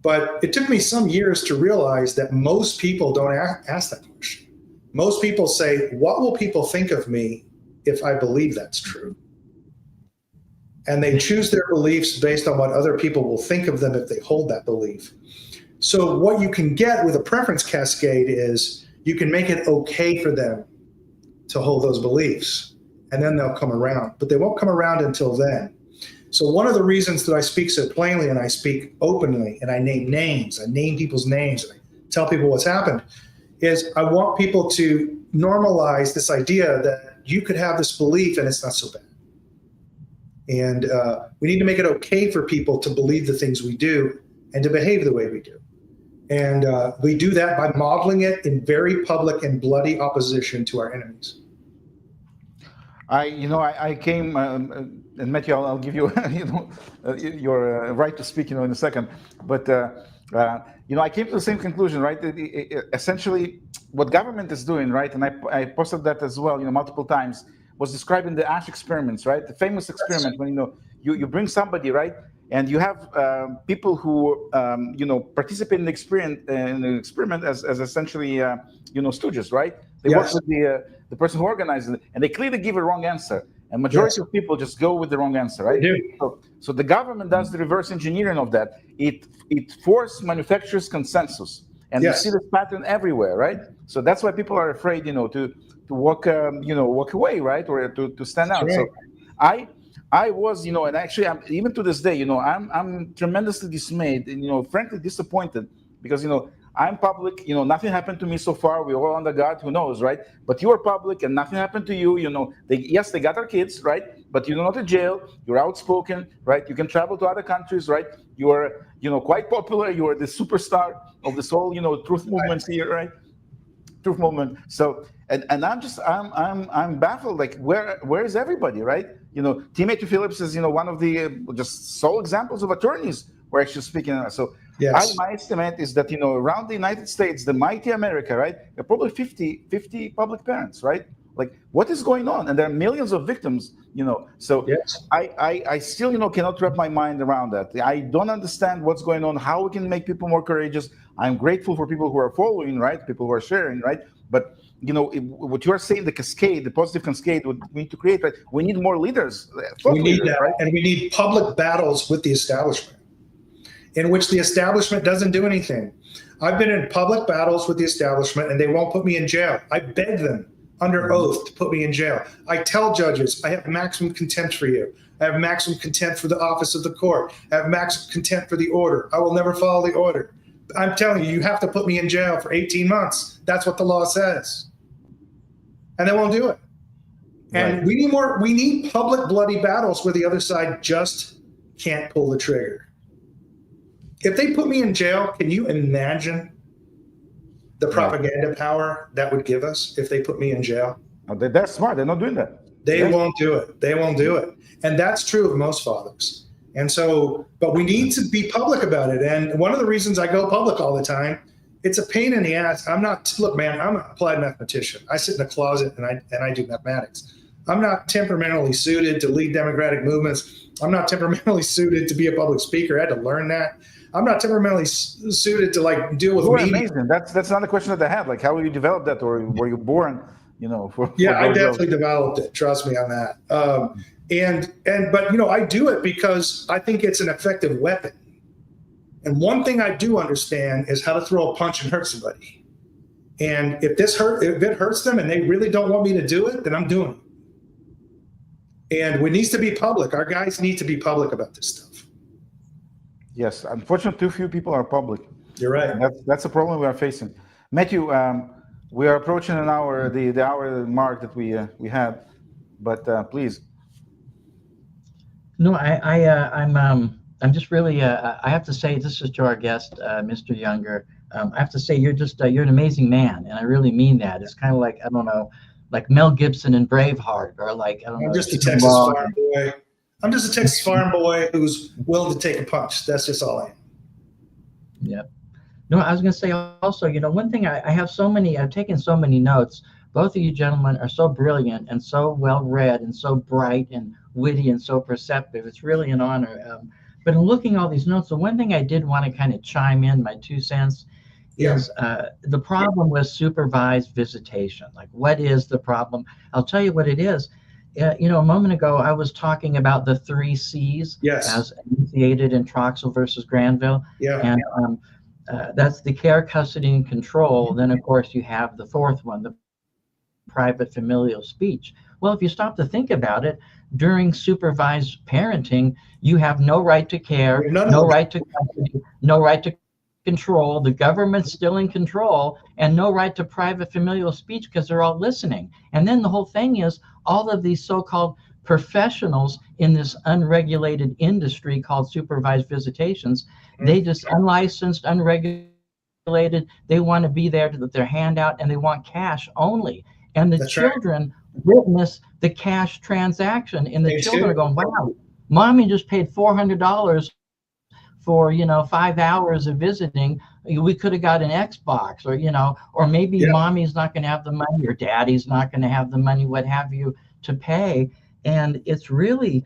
But it took me some years to realize that most people don't ask that question. Most people say, what will people think of me if I believe that's true? And they choose their beliefs based on what other people will think of them if they hold that belief. So what you can get with a preference cascade is you can make it okay for them to hold those beliefs, and then they'll come around. But they won't come around until then. So one of the reasons that I speak so plainly and I speak openly and I name names, I name people's names, and I tell people what's happened, is I want people to normalize this idea that you could have this belief and it's not so bad. And we need to make it okay for people to believe the things we do and to behave the way we do. And we do that by modeling it in very public and bloody opposition to our enemies. I came and Matthew, I'll give you, your right to speak, in a second. But I came to the same conclusion, right? Essentially, what government is doing, right? And I posted that as well, multiple times, was describing the Ash experiments, right? The famous experiment when you bring somebody, right, and you have people who participate in the experiment as essentially stooges, right? They work Yes. with the person who organizes it, and they clearly give a wrong answer. And majority of people just go with the wrong answer, right? They do. So the government does the reverse engineering of that. It forces manufacturers' consensus, and you Yes. see this pattern everywhere, right? So that's why people are afraid, to walk away, right, or to stand out. Right. So I was, and actually, even to this day, I'm tremendously dismayed, and frankly disappointed, because I'm public, nothing happened to me so far. We're all under God, who knows, right? But you are public, and nothing happened to you. Yes, they got our kids, right? But you're not in jail. You're outspoken, right? You can travel to other countries, right? You are, quite popular. You are the superstar of this whole, truth movement here, right? Truth movement. So, and I'm baffled. Like, where is everybody, right? Timothy Phillips is, one of the just sole examples of attorneys who are actually speaking. So, Yes. my estimate is that, around the United States, the mighty America, right, there are probably 50 public parents, right? Like, what is going on? And there are millions of victims, So Yes. I still, cannot wrap my mind around that. I don't understand what's going on, how we can make people more courageous. I'm grateful for people who are following, right? People who are sharing, right? But what you are saying, the cascade, the positive cascade, what we need to create, right? We need more leaders, We need leaders, that, right? and we need public battles with the establishment, in which the establishment doesn't do anything. I've been in public battles with the establishment, and they won't put me in jail. I beg them under oath to put me in jail. I tell judges, I have maximum contempt for you. I have maximum contempt for the office of the court. I have maximum contempt for the order. I will never follow the order. I'm telling you, you have to put me in jail for 18 months. That's what the law says. And they won't do it. And Right. we need public bloody battles where the other side just can't pull the trigger. If they put me in jail, can you imagine the propaganda power that would give us if they put me in jail? They're smart. They're not doing that. They won't do it. They won't do it. And that's true of most fathers. And so, but we need to be public about it. And one of the reasons I go public all the time, it's a pain in the ass. Look, man, I'm an applied mathematician. I sit in a closet and I do mathematics. I'm not temperamentally suited to lead democratic movements. I'm not temperamentally suited to be a public speaker. I had to learn that. I'm not temperamentally suited to deal with media. Amazing. That's another question that I had. Like, how will you develop that, or were you born? I definitely developed it. Trust me on that. But I do it because I think it's an effective weapon. And one thing I do understand is how to throw a punch and hurt somebody. And if it hurts them and they really don't want me to do it, then I'm doing it. And it needs to be public. Our guys need to be public about this stuff. Yes, unfortunately, too few people are public. You're right. That's a problem we are facing. Matthew, we are approaching an hour, the hour mark that we had, but please. No, I'm just really, I have to say, this is to our guest, Mr. Younger. I have to say, you're an amazing man, and I really mean that. It's kind of like, I don't know, like Mel Gibson in Braveheart, or like, I don't know. I'm just a Texas farm boy. I'm just a Texas farm boy who's willing to take a punch. That's just all I am. Yep. No, I was going to say also, one thing, I've taken so many notes. Both of you gentlemen are so brilliant and so well read and so bright and witty and so perceptive. It's really an honor. But in looking at all these notes, the one thing I did want to kind of chime in, my 2 cents, is the problem with supervised visitation. Like, what is the problem? I'll tell you what it is. A moment ago, I was talking about the 3 C's as enunciated in Troxel versus Granville. Yeah. And that's the care, custody, and control. Then, of course, you have the 4th one, the private familial speech. Well, if you stop to think about it, during supervised parenting, you have no right to care, no right to custody, no right to control. The government's still in control, and no right to private familial speech because they're all listening. And then the whole thing is all of these so-called professionals in this unregulated industry called supervised visitations, they just unlicensed, unregulated, they want to be there to let their hand out, and they want cash only. And the children witness the cash transaction, and the children are going, wow, mommy just paid $400 for 5 hours of visiting. We could have got an Xbox, or maybe mommy's not going to have the money, or daddy's not going to have the money, what have you, to pay. And it's really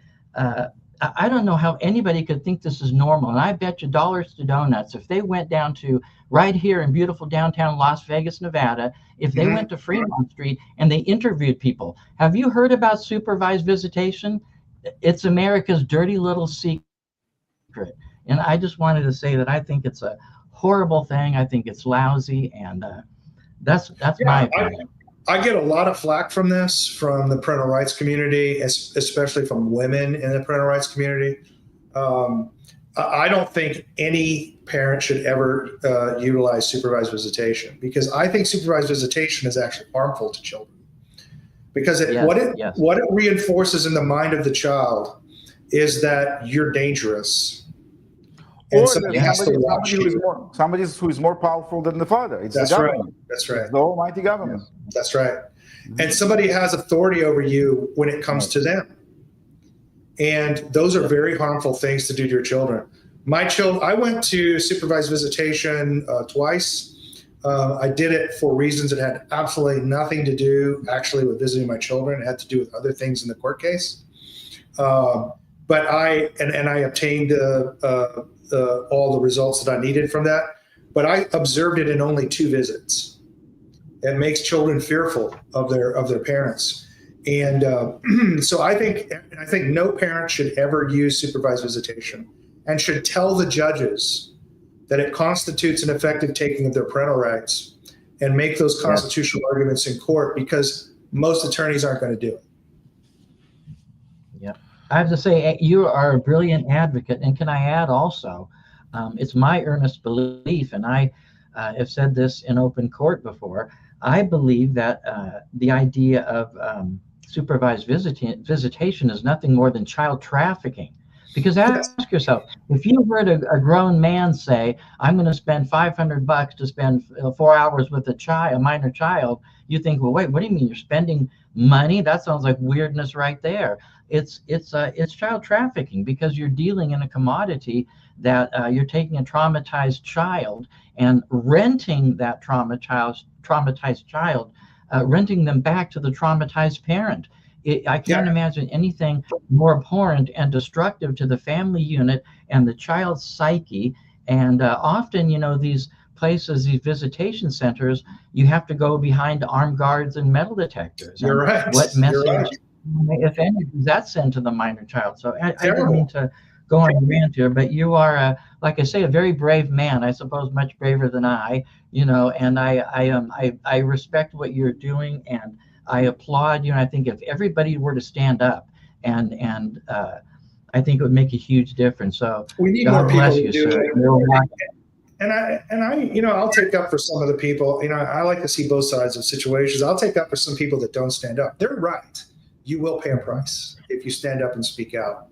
I don't know how anybody could think this is normal. And I bet you dollars to donuts, if they went down to right here in beautiful downtown Las Vegas, Nevada, if they went to Fremont Street and they interviewed people, have you heard about supervised visitation? It's America's dirty little secret. And I just wanted to say that I think it's a horrible thing. I think it's lousy, and that's my opinion. I get a lot of flack from this, from the parental rights community, especially from women in the parental rights community. I don't think any parent should ever utilize supervised visitation, because I think supervised visitation is actually harmful to children. Because what it reinforces in the mind of the child is that you're dangerous. Or somebody who is more powerful than the father. It's the government. That's right. It's the almighty government. That's right. And somebody has authority over you when it comes to them. And those are very harmful things to do to your children. I went to supervised visitation twice. I did it for reasons that had absolutely nothing to do actually with visiting my children. It had to do with other things in the court case. But I obtained all the results that I needed from that. But I observed it in only 2 visits. It makes children fearful of their parents. And so I think no parent should ever use supervised visitation, and should tell the judges that it constitutes an effective taking of their parental rights, and make those constitutional arguments in court, because most attorneys aren't going to do it. Yeah. I have to say, you are a brilliant advocate. And can I add also, it's my earnest belief, and I have said this in open court before, I believe that the idea of supervised visitation is nothing more than child trafficking. Because ask yourself, if you heard a grown man say, I'm going to spend $500 to spend 4 hours with a minor child, you think, well, wait, what do you mean you're spending money? That sounds like weirdness right there. It's child trafficking, because you're dealing in a commodity that you're taking a traumatized child and renting that traumatized child, renting them back to the traumatized parent. I can't imagine anything more abhorrent and destructive to the family unit and the child's psyche. And often, these places, these visitation centers, you have to go behind armed guards and metal detectors. You're right. What message, if any, does that send to the minor child? So I didn't mean to go on a rant here, but you are, like I say, a very brave man. I suppose much braver than I, and I respect what you're doing, and I applaud you. And I think if everybody were to stand up, and I think it would make a huge difference. So we need God more people bless to you, do sir. it. And I, I'll take up for some of the people. I like to see both sides of situations. I'll take up for some people that don't stand up. They're right. You will pay a price if you stand up and speak out.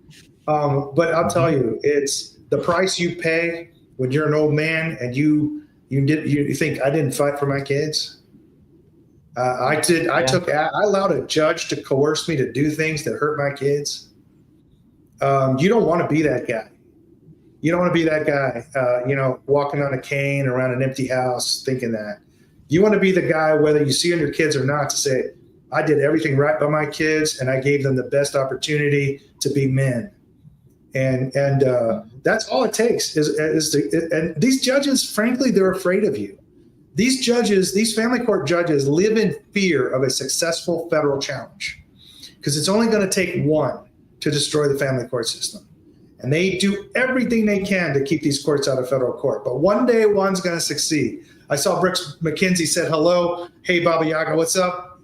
But I'll tell you, it's the price you pay when you're an old man and you think, I didn't fight for my kids. I did. I allowed a judge to coerce me to do things that hurt my kids. You don't want to be that guy. You don't want to be that guy, walking on a cane around an empty house thinking that. You want to be the guy, whether you see on your kids or not, to say, I did everything right by my kids and I gave them the best opportunity to be men. And that's all it takes and these judges, frankly, they're afraid of you. These judges, these family court judges, live in fear of a successful federal challenge, because it's only going to take one to destroy the family court system. And they do everything they can to keep these courts out of federal court. But one day, one's going to succeed. I saw Brooks McKenzie said hello. Hey, Baba Yaga, what's up?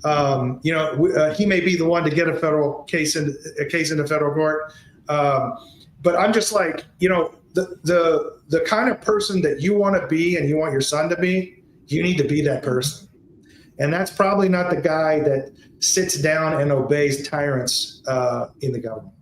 He may be the one to get a case into federal court. But I'm just like, the kind of person that you want to be and you want your son to be, you need to be that person. And that's probably not the guy that sits down and obeys tyrants in the government.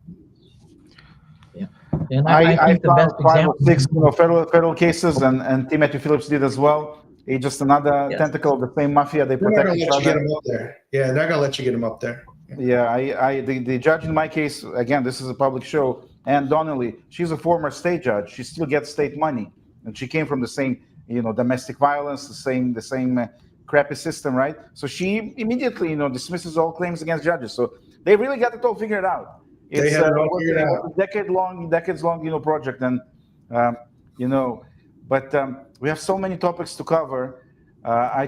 Yeah. And I think the best example, 6 federal cases, and Timothy Phillips did as well. He's just another tentacle of the same mafia. They protect each other. Get him up there. Yeah, they're gonna let you get him up there. Yeah, the judge in my case, again, this is a public show, Ann Donnelly, she's a former state judge. She still gets state money, and she came from the same, domestic violence, the same crappy system, right? So she immediately, dismisses all claims against judges. So they really got it all figured out. They it's had it all was figured a out. decades long project, and you know, but we have so many topics to cover. I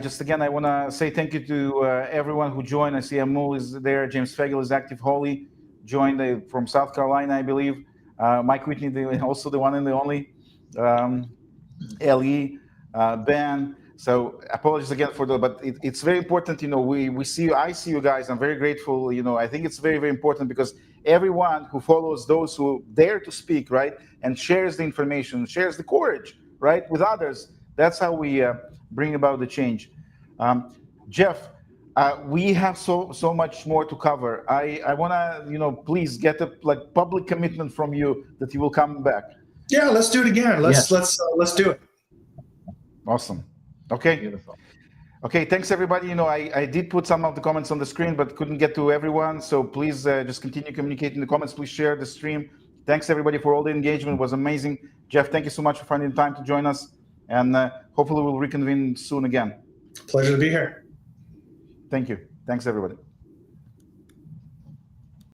want to say thank you to everyone who joined. I see Amul is there, James Fagel is active, Holly joined from South Carolina, I believe. Mike Whitney, also the one and the only. Ellie, Ben. So apologies again for but it's very important. We see you. I see you guys. I'm very grateful. I think it's very, very important because everyone who follows those who dare to speak, right, and shares the information, shares the courage, right, with others. That's how we bring about the change. Jeff, we have so much more to cover. I want to, please get a public commitment from you that you will come back. Yeah, let's do it again. Let's Yes. let's do it. Awesome. Okay. Beautiful. Okay. Thanks, everybody. I did put some of the comments on the screen, but couldn't get to everyone. So please just continue communicating in the comments. Please share the stream. Thanks, everybody, for all the engagement. It was amazing. Jeff, thank you so much for finding time to join us. And hopefully we'll reconvene soon again. Pleasure to be here. Thank you. Thanks, everybody.